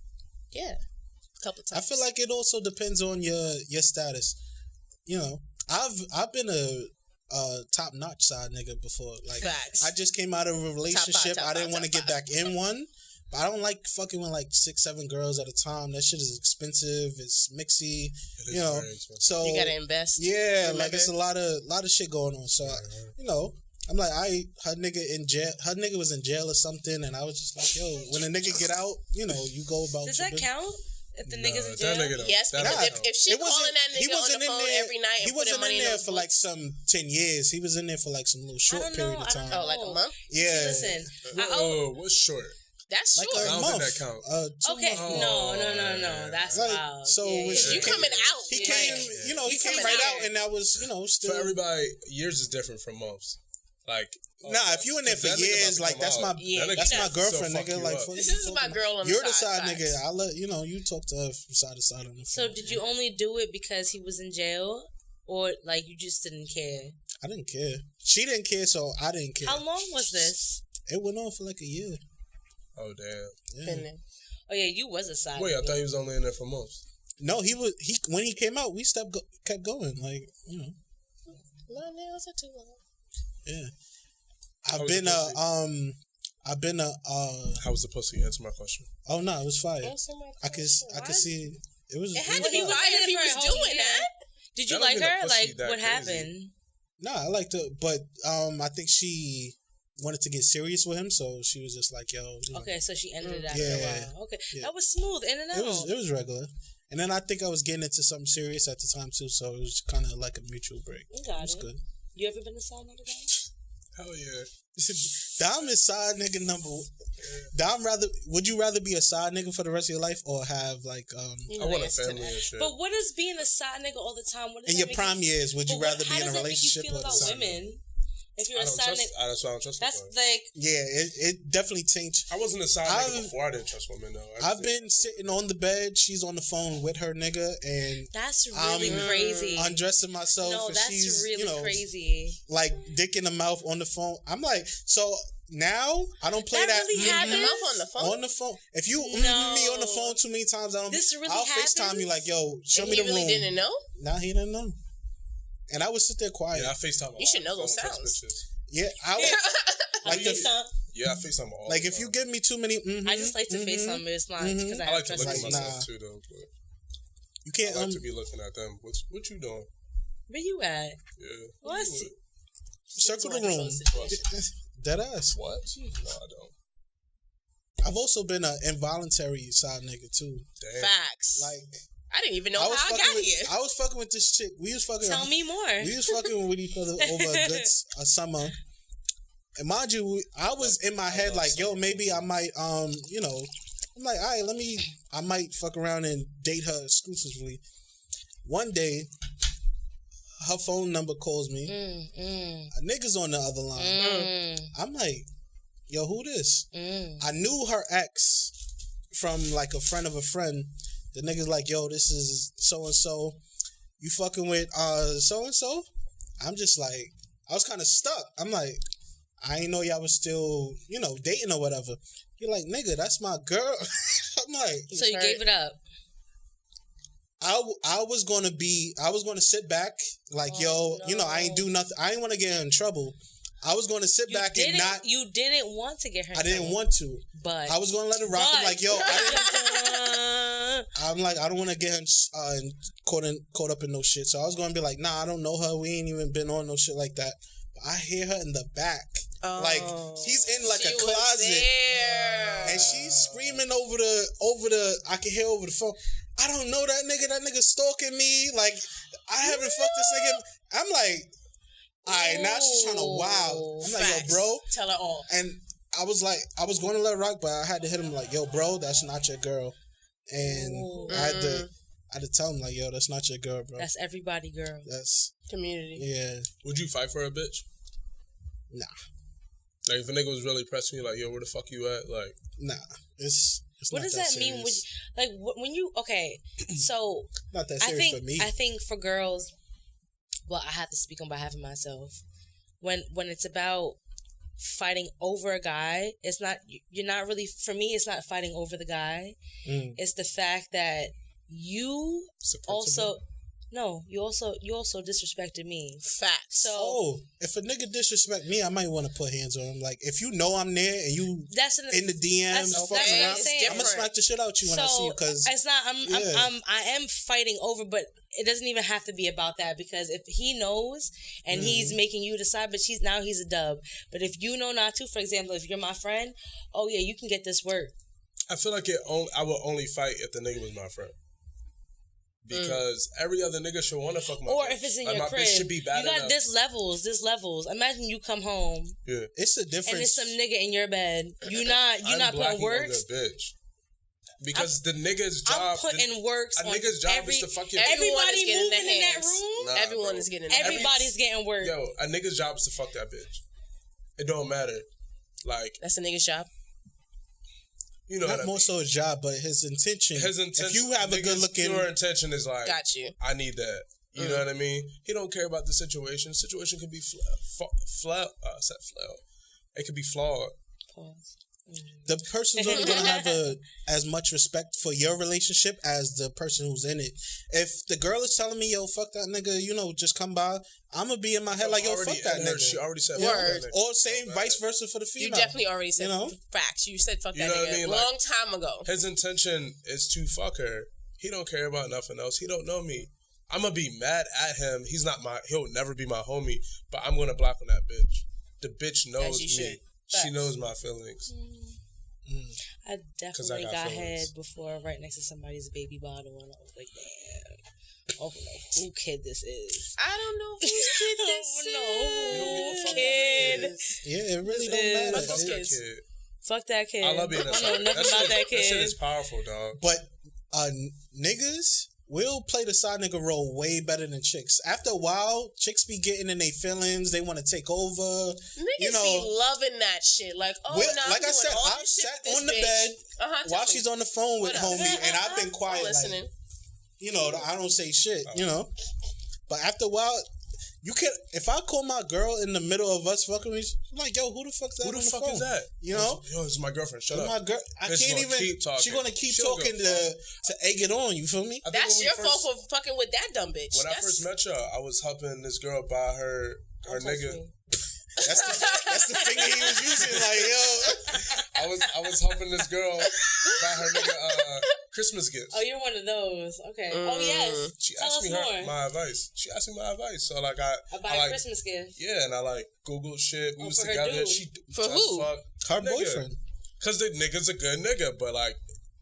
Yeah, a couple times. I feel like it also depends on your status. You know, I've been a top notch side nigga before. Like, Facts. I just came out of a relationship. I didn't want to get back in one. But I don't like fucking with like 6-7 girls at a time. That shit is expensive. It's mixy. You know, so You gotta invest. yeah, remember? like it's a lot of shit going on. So you know, I'm like, her nigga in jail. Her nigga was in jail or something, and I was just like, yo, when a nigga get out, you know, you go about. Does your that business. count? If the No, nigga's in that jail? nigga don't- Yes, that because don't if she It wasn't- calling that he nigga on wasn't the in phone there- every night and He putting wasn't money in in there those for like some 10 years. He was in there for like some little short period of time. Oh, like a month? Yeah, Listen, Oh, what's short? That's like short. a I don't month. think that count. 2 okay, months. no. That's Like, wild. so Yeah, when yeah, she You yeah. coming out. He like, came, you know, he you came coming right out. out, and that was, you know, still. For everybody, years is different from months. Like, Nah, if you in there for that nigga about years, to like come that's out, my Yeah, that that's nigga my still girlfriend, fuck nigga. you Like, up. fuck This you is my talking girl on about? the You're the side, side nigga. facts. I let you know. You talk to her from side to side on the So phone. did you only do it because he was in jail, or like you just didn't care? I didn't care. She didn't care, so I didn't care. How long was this? It went on for like a year. Oh damn. Yeah. Been there. Oh yeah, you was a side. Wait, I nigga. thought he was only in there for months. No, he when he came out, we kept going. Like, you know, No nails are too long. yeah. How was the I've been a. How was the pussy? Answer my question. Oh no, it was fire. Answer my I could question. see it was. It had to was be fire. fire if he was doing that. Did you That don't like mean the her? pussy Like that what crazy. happened? Nah, I liked it, but I think she wanted to get serious with him, so she was just like, "Yo." You know. Okay, so she ended it after Yeah. a while. Okay, Yeah. that was smooth in and out. It was regular. And then I think I was getting into something serious at the time too, so it was kind of like a mutual break. You got it was it. good. You ever been a side nigga? Hell yeah. Dom is side nigga number. Dom would you rather be a side nigga for the rest of your life or have like You I know want the a answer to family that. and shit. But what is being a side nigga all the time? What does in that your make prime years? Would you rather be in a relationship How does that make you feel or a about side nigga? women? If you're I a don't side trust. nigga, That's why I don't trust that's people. like Yeah, it definitely changed. I wasn't a side nigga before I didn't trust women though. I've been sitting on the bed. She's on the phone with her nigga, and that's really I'm crazy. undressing myself. No, and that's she's, really crazy. Like dick in the mouth on the phone. I'm like, so now I don't play that. Really happens? Mouth on the phone. On the phone. If you me on the phone too many times, I'll FaceTime you like, yo, show and me he the room. really didn't know? Nah, he didn't know. And I would sit there quiet. Yeah, I FaceTime. You should know those sounds. Yeah, I would. Like Yeah, I FaceTime all. Like if you give me too many, I just like to FaceTime, but it's not because I like to look at issues. myself too though. But you can't. I like to be looking at them. What you doing? Where you at? Yeah. Well, I see. Circle the room. Dead ass. What? No, I don't. I've also been an involuntary side nigga too. Damn. Facts. Like I didn't even know how I got here. I was fucking with this chick. We was fucking. Tell me more. We was fucking with each other over a summer. And mind you, I was in my head like, yo, maybe I might, you know, I'm like, all right, I might fuck around and date her exclusively. One day, her phone number calls me. A nigga's on the other line. I'm like, yo, who this? I knew her ex from like a friend of a friend. The nigga's like, yo, this is so-and-so. You fucking with so-and-so? I'm just like, I was kind of stuck. I'm like, I ain't know y'all was still, you know, dating or whatever. You're like, nigga, that's my girl. I'm like, so you gave it up. I was gonna sit back like, you know, I ain't do nothing. I ain't want to get her in trouble. I was going to sit back and not. You didn't want to get her. I didn't want to, but I was going to let it rock. I'm like, yo, I'm like, I don't want to get her caught up in no shit. So I was going to be like, nah, I don't know her. We ain't even been on no shit like that. But I hear her in the back. Like she's in like a closet, and she's screaming over the. I can hear over the phone. I don't know that nigga. That nigga stalking me. Like I haven't fucked this nigga. I'm like, all right, now she's trying to wow. I'm like, yo, bro, tell her all. And I was like, I was going to let it rock, but I had to hit him like, yo, bro, that's not your girl. And I had to tell him like, yo, that's not your girl, bro. That's everybody, girl. That's community. Yeah. Would you fight for a bitch? Nah. Like if a nigga was really pressing you, like, yo, where the fuck you at? Like, nah. It's what does that mean? When you okay? So not that serious for me. I think for girls, well, I have to speak on behalf of myself. When it's about fighting over a guy, it's not. You're not really. For me, it's not fighting over the guy. It's the fact that you also. No, you also disrespected me. Facts. So if a nigga disrespect me, I might want to put hands on him. Like if you know I'm there and you in the DMs fucking around, I'm gonna smack the shit out you when I see you. Because it's not. I am fighting over, but it doesn't even have to be about that. Because if he knows and he's making you decide, but he's a dub. But if you know not to, for example, if you're my friend, oh yeah, you can get this work. I feel like I would only fight if the nigga was my friend. Because every other nigga should want to fuck my or bitch. If it's in like, your my crib, bitch should be bad you got enough. this levels. Imagine you come home. Yeah, it's a difference. And there's some nigga in your bed. You're not putting works. Bitch. Because the nigga's job. I'm putting works. A nigga's job is to fuck your bitch. Everybody moving in that room. Nah, everyone bro. is getting. Everybody's getting work. Yo, a nigga's job is to fuck that bitch. It don't matter. Like that's a nigga's job. You know, not more so his job, but his intention. If you have a good looking, your intention is like, got you. I need that. You know what I mean? He don't care about the situation. The situation could be it could be flawed. Pause. The person's only gonna have as much respect for your relationship as the person who's in it. If the girl is telling me, "Yo, fuck that nigga," you know, just come by, I'm gonna be in my head like, "Yo, fuck that nigga." She already said word, or same vice versa for the female. You definitely already said facts. You said fuck that nigga a long time ago. His intention is to fuck her. He don't care about nothing else. He don't know me. I'm gonna be mad at him. He'll never be my homie. But I'm gonna block on that bitch. The bitch knows me. She knows my feelings. I definitely got got feelings. head before right next to somebody's baby bottle, and I was like, damn. Oh no, who kid this is? I don't know whose kid this is. No, You don't give a fuck kid. about that kid. Yeah, it really This don't matter. is- Fuck that kids. kid. Fuck that kid. I love being I that know shit. nothing about that That shit kid. is powerful, dog. But niggas will play the side nigga role way better than chicks. After a while, chicks be getting in their feelings. They want to take over. Niggas be loving that shit. Like, oh, Well, nah, like I said, I've I've sat on the bed while she's on the phone with What up? homie, and I've been quiet. I'm listening. Like, you know, I don't say shit. You know, but after a while. You can if I call my girl in the middle of us fucking, I'm like, yo, who the fuck's that? Who the on the fuck phone? is that? You know, Yo, this is my girlfriend. Shut up. my girl, I Bitch can't gonna even. keep talking. She's gonna keep She don't talking give a to egg it on. You feel me? I think That's when we your first- fault for fucking with that dumb bitch. When I first met you, I was helping this girl buy her nigga. That's the finger he was using. Like, yo, I was helping this girl buy her nigga Christmas gifts. Oh, you're one of those. Okay. Oh yes. She Tell asked us me more my advice. She asked me my advice. So like about I like, Christmas gift. yeah, and I like Googled shit. We was for her together. dude. She For just who? fucked her nigga. boyfriend. Cause the nigga's a good nigga, but like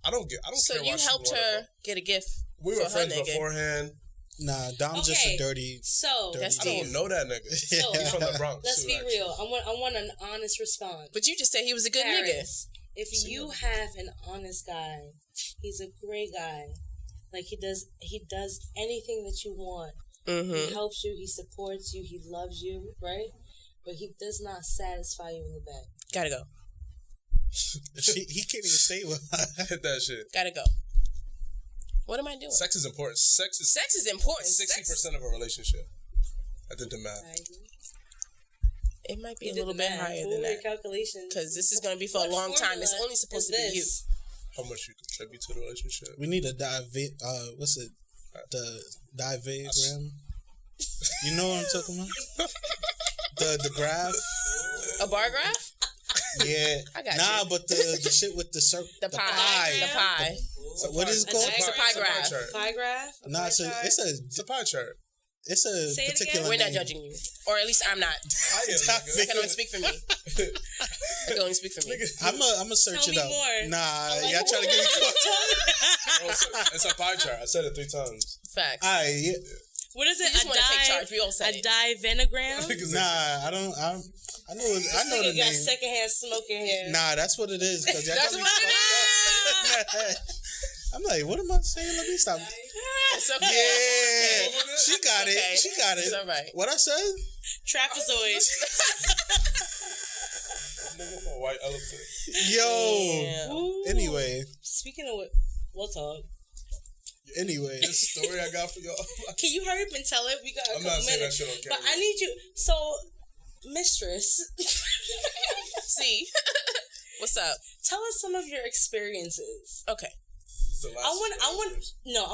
I don't So care. you why she helped brought it her up. get a gift. We for were her friends nigga. beforehand. Nah, Dom's just a Okay. dirty. So That's I deep. don't know that nigga. So- He's from the Bronx. let's too, be actually. real. I want an honest response. But you just said he was a good Parents, if you have an honest guy, he's a great guy. Like he does anything that you want. nigga. He helps you. He supports you. He loves you, right? But he does not satisfy you in the bed. Gotta go. He can't even stay with her. Hit that shit. Gotta go. What am I doing? Sex is important. Sex Sex is important. 60% of a relationship. I did the math. It might be You a did little the bit math. higher What than were your that. calculations? Because this is going to be for a What long time. It's formula only supposed to is be you. this? How much you contribute to the relationship? We need a what's it? The diagram. You know what I'm talking about? The graph. A bar graph? Yeah. I got nah, you. but the shit with the circle. The pie. The pie. So what is it called? It's a pie graph. Pie graph? Nah, Pie chart? It's a pie chart. It's a Say it particular. We're not name. judging you. Or at least I'm not. I can only speak for me. I can only speak for me. I'm a search Tell it me up. more. Nah, like, y'all trying to give me caught. Oh, it's a pie chart. I said it 3 times. Facts. Alright, yeah. What is You it? just want to take charge. We all said A it. divenogram? Nah, I don't. I know the Nigga got name. secondhand smoke in here. Nah, that's what it is. Cause y'all That's got me what it fucked up. I'm like, what am I saying? Let me stop. It's okay. Yeah, she got it. Okay. She got it. It's all right. What I said? Trapezoid. Nigga, a white elephant. Yo. Ooh. Anyway. Speaking of what, we'll talk. Anyway. This story I got for y'all. Can you hurry up and tell it? We got a I'm couple not saying that minutes. shit on But camera. I need you. So, mistress, See? What's up? tell us some of your experiences. Okay. The last I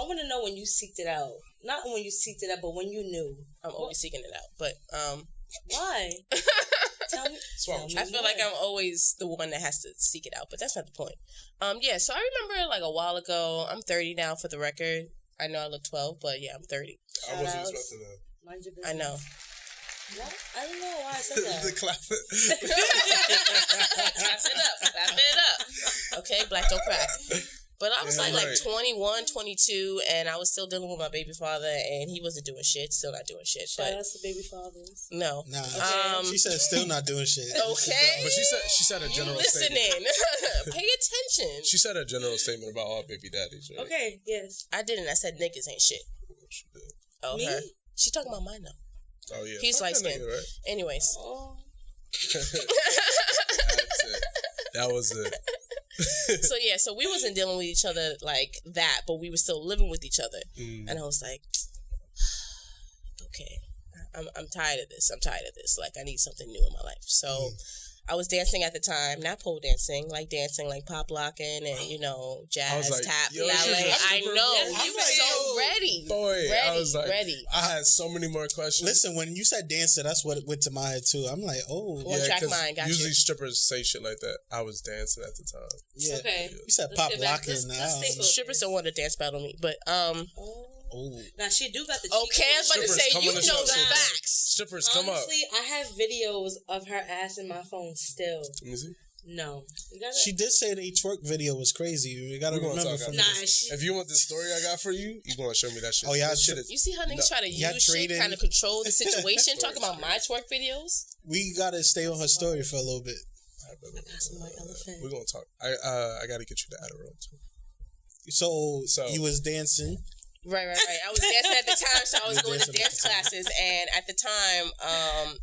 want to know when you seeked it out. Not when you seeked it out, but when you knew. I'm always seeking it out. But Why? Tell me. Swallow. I feel like I'm always the one that has to seek it out, but that's not the point. Yeah, so I remember like a while ago, I'm 30 now for the record. I know I look 12, but yeah, I'm 30. I wasn't Shout-outs. expecting that. Mind your business. I know. What? I don't know why I said that. The clap. Clap it up. Okay, black don't crack. But I was Yeah, like right. 21, 22, and I was still dealing with my baby father, and he wasn't doing shit, still not doing shit. Shout But out to baby fathers. no. Nah. She said still not doing shit. Okay. But she said a You general statement. listening. Pay attention. She said a general statement about all baby daddies, right? Okay, yes. I didn't. I said niggas ain't shit. She did. Oh, Me? her. She talking about mine now. Oh yeah. He's Fuck light that skinned. nigga, right? Anyways. Oh. That's it. That was it. So yeah, so we wasn't dealing with each other like that, but we were still living with each other. And I was like, okay, I'm tired of this. I'm tired of this. Like I need something new in my life. So I was dancing at the time, not pole dancing, like pop locking and jazz, like, tap, yo, ballet. she's I super know ready. you I'm were like, so yo, ready, Boy, ready, I was like, ready. I had so many more questions. Listen, when you said dancer, that's what went to my head too. I'm like, oh, One track 'cause mind, got usually you. strippers say shit like that. I was dancing at the time. yeah. Okay. You said Let's pop get back- locking. let's stay focused. Strippers don't want to dance battle me, but Oh. Now she do got the cheek. okay, I was about to Strippers, say come you on the know show. the facts. Strippers, come up. Honestly, I have videos of her ass in my phone still. Let me see. No. She did say the twerk video was crazy. You gotta remember from this. If you want the story I got for you, you gonna show me that shit. Oh, yeah, That shit is, You see how niggas try to use shit, kind of control the situation. Talking about my twerk videos. We gotta stay on her story for a little bit. We're gonna talk. I gotta get you the Adderall too. So you was dancing. Right. I was dancing at the time, so I was going to dance classes, and at the time,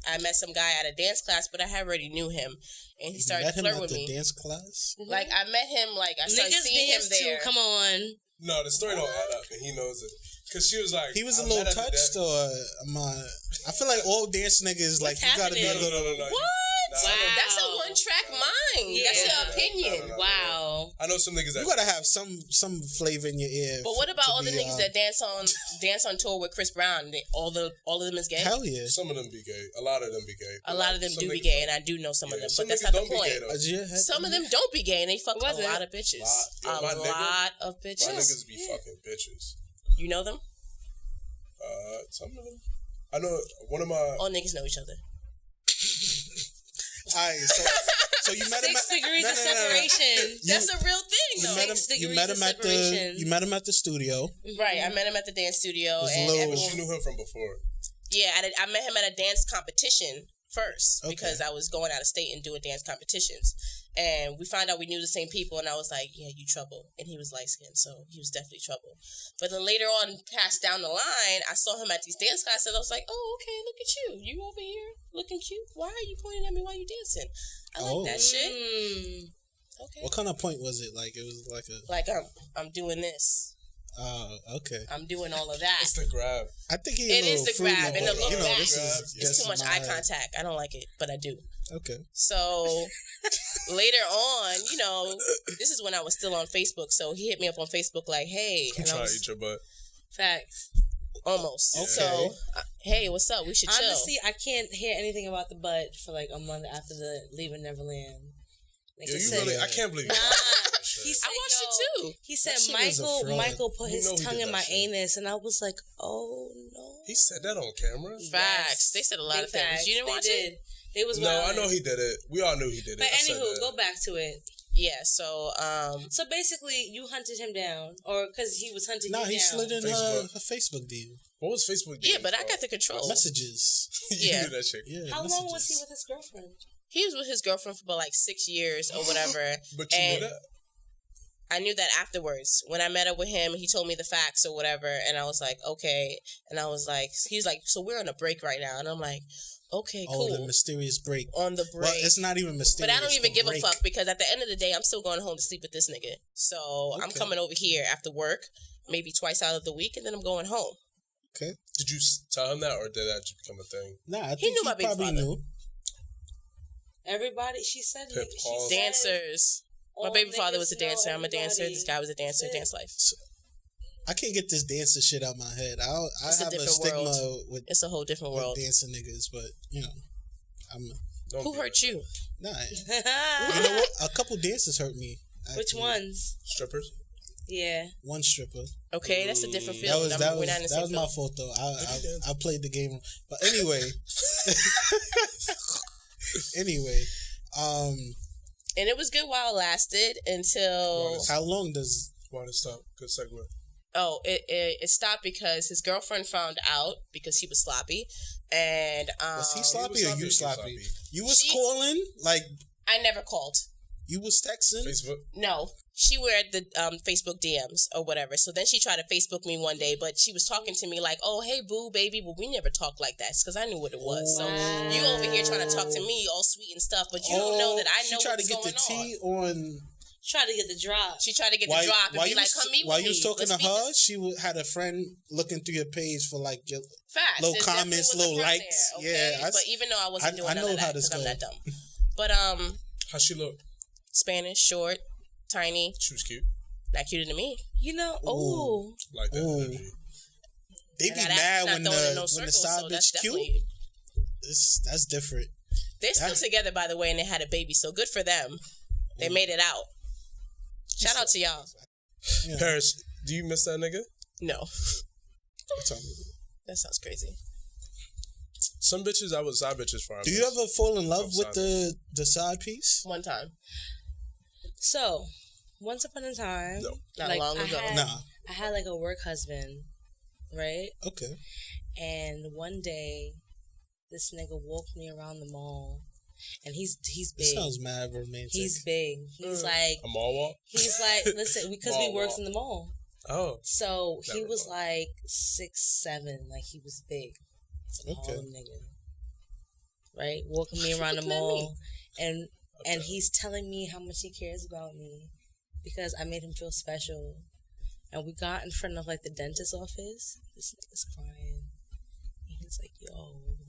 I met some guy at a dance class, but I already knew him, and he started to flirt with me. Dance class? Like I met him, like I started seeing him there. Come on. No, the story don't add up, and he knows it. Cause she was like, he was a little touched, or I feel like all dance niggas like you gotta be a little. What? Wow. That's a one-track mind. Yeah. That's your opinion. Wow. I know some niggas that you gotta have some flavor in your ear. But what about all the niggas that dance on tour with Chris Brown? All of them is gay. Hell yeah. Some of them be gay. A lot of them be gay. A lot of them do be gay, and I do know some of them. But that's not the point. Some of them don't be gay, and they fuck a lot of bitches. A lot of bitches. My niggas be fucking bitches. You know them? Some of them. I know one of my. All niggas know each other. Alright, so you met him at 6 degrees of separation. That's a real thing, though. You met him at the studio. Right, I met him at the dance studio, and you knew him from before. Yeah, I met him at a dance competition first because I was going out of state and doing dance competitions, and we found out we knew the same people, and I was like, yeah, you trouble, and he was light skinned, so he was definitely trouble. But then later on, passed down the line, I saw him at these dance classes. I was like, oh, okay, look at you over here looking cute. Why are you pointing at me while you dancing? I like that shit. Okay. What kind of point was it? Like it was like I'm doing this. Okay. I'm doing all of that. It's the grab. I think it is the grab and the look back. It's too much eye head. contact. I don't like it, but I do. Okay. So later on, this is when I was still on Facebook. So he hit me up on Facebook like, "Hey," I'm trying to eat your butt. Facts. Almost. Okay. So, hey, what's up? We should chill. Honestly, I can't hear anything about the butt for like a month after the Leaving Neverland. Like I can't believe it. He said, I watched it too. He said Michael put his tongue in my anus, and I was like, oh no. He said that on camera. Facts. They said a lot of things. You didn't watch it? They was no, I know he did it. We all knew he did it. But anywho, go back to it. Yeah. So So basically, you hunted him down, or because he was hunting you down. Nah, he slid in her Facebook DM. What was Facebook? Yeah, but I got the control. Messages. Yeah. That shit. Yeah. How long was he with his girlfriend? He was with his girlfriend for about like 6 years or whatever. But you knew that? I knew that afterwards. When I met up with him, he told me the facts or whatever, and I was like, okay. And I was like, he was like, so we're on a break right now, and I'm like, okay, cool. Oh, the mysterious break. On the break. Well, it's not even mysterious. But I don't even give a fuck because at the end of the day, I'm still going home to sleep with this nigga. So I'm coming over here after work, maybe twice out of the week, and then I'm going home. Okay. Did you tell him that, or did that just become a thing? Nah, I think he knew my big probably father. Knew. Everybody, she said dancers. My baby father was a dancer. I'm a dancer. This guy was a dancer. Dance life. I can't get this dancer shit out my head. I have a stigma with. It's a whole different world. Dancing niggas, but Who hurt you? Nah. You know what? A couple dancers hurt me. Actually. Which ones? Strippers. Yeah. One stripper. Okay, that's a different field. That was my fault though. I played the game, but anyway. Anyway, and it was good while it lasted until. How long does? Why to stop? Good segment. Oh, it stopped because his girlfriend found out because he was sloppy, and was he sloppy or you sloppy? You was calling like. I never called. You was texting? Facebook? No. She were at the Facebook DMs or whatever. So then she tried to Facebook me one day, but she was talking to me like, oh, hey, boo, baby. Well, we never talked like that because I knew what it was. So you over here trying to talk to me all sweet and stuff, but you don't know that I know what's going on. She tried to get the tea on... Tried to get the drop. She tried to get the drop and be like, come meet with me. While you was talking to her, she had a friend looking through your page for like your little comments, little likes. There, okay? Yeah. But even though I wasn't doing none of that because I'm that dumb. But, how she look? Spanish, short, tiny. She was cute. Not cuter than me. You know, ooh. Like that energy. They be mad when the side bitch cute. That's different. They're still together, by the way, and they had a baby, so good for them. They made it out. Shout out to y'all. Yeah. Paris, do you miss that nigga? No. That sounds crazy. Some bitches I was side bitches for. Do you ever fall in love with the side piece? One time. So, once upon a time, No. Not like, long ago. I had like a work husband, right? Okay. And one day, this nigga walked me around the mall, and he's big. It sounds mad romantic. He's big. He's like A mall walk? he's like listen because we Mall works walk. in the mall. Oh. So he Never was thought. like 6'7", like he was big. He's a Okay. Harlem nigga, right? Walking me around the mall, and he's telling me how much he cares about me because I made him feel special. And we got in front of like the dentist's office. This nigga's crying, and he's like, "Yo,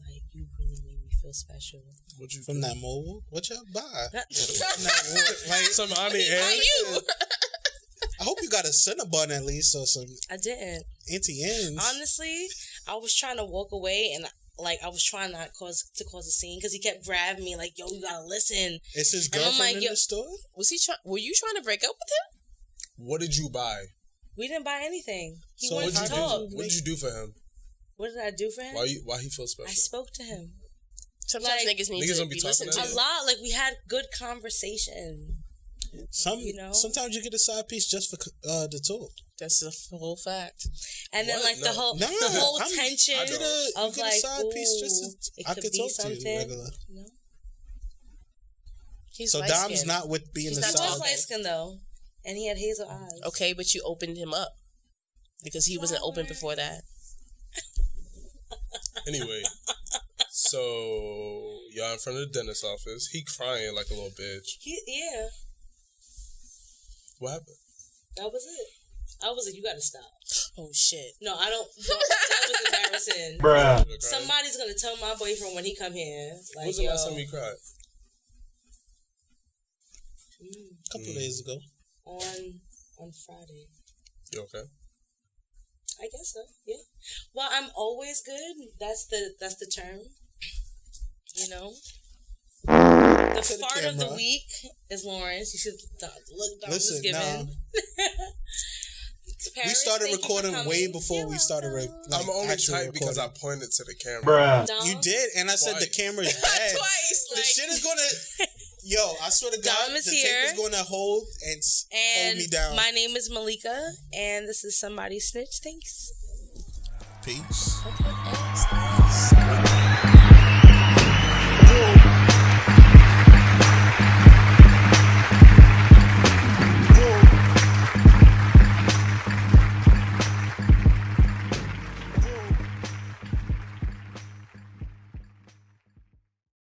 like you really made me feel special." What you From that mobile? What y'all buy? Not- Like, Some Ani Ann? you? I hope you got a Cinnabon at least or some I didn't. Auntie Anne's. Honestly, I was trying to walk away and like I was trying not cause a scene because he kept grabbing me like, "Yo, you gotta listen." Is his And I'm girlfriend like, in yo- the store? Were you trying to break up with him? What did you buy? We didn't buy anything. He So wanted What to did you talk. do? What did you do for him? What did I do for him? Why he feel special? I spoke to him Sometimes Like, niggas need niggas to don't be be talking listened to to. a lot. Like we had good conversation. You know? Sometimes you get a side piece just for the talk. That's a full fact. And then What? like the No. whole Nah, the whole I'm- tension I don't. of you get like, a side piece just ooh, as it I could could be talk to something. you regular. No. He's So light Dom's skinned. not with being He's the not He was side. talking. light skinned though, and he had hazel eyes. Okay, but you opened him up because he wasn't open before that. Anyway, so y'all in front of the dentist's office. He crying like a little bitch. Yeah, What happened? that was it. I was like, you gotta stop. Oh shit. No, I don't. That was embarrassing. Bruh. Somebody's gonna tell my boyfriend when he come here. Like, When's the yo, last time you cried? A couple days ago. on Friday. You okay? I guess so. Yeah. Well, I'm always good. That's the term. You know. The To the fart of the camera. week is Lawrence. You should look. Dom was Listen, given. We Paris, started thank you for recording coming. way before You're we started. welcome. I'm only actual tight because I recording. pointed to the camera. Dom, You did, and I said the Twice. camera is bad. Twice. The Like, shit is gonna. Yo, I swear to God, Dom is the here. tape is gonna hold and hold And me down. my name is Malika, and this is Somebody Snitched. Thanks. Peace. okay,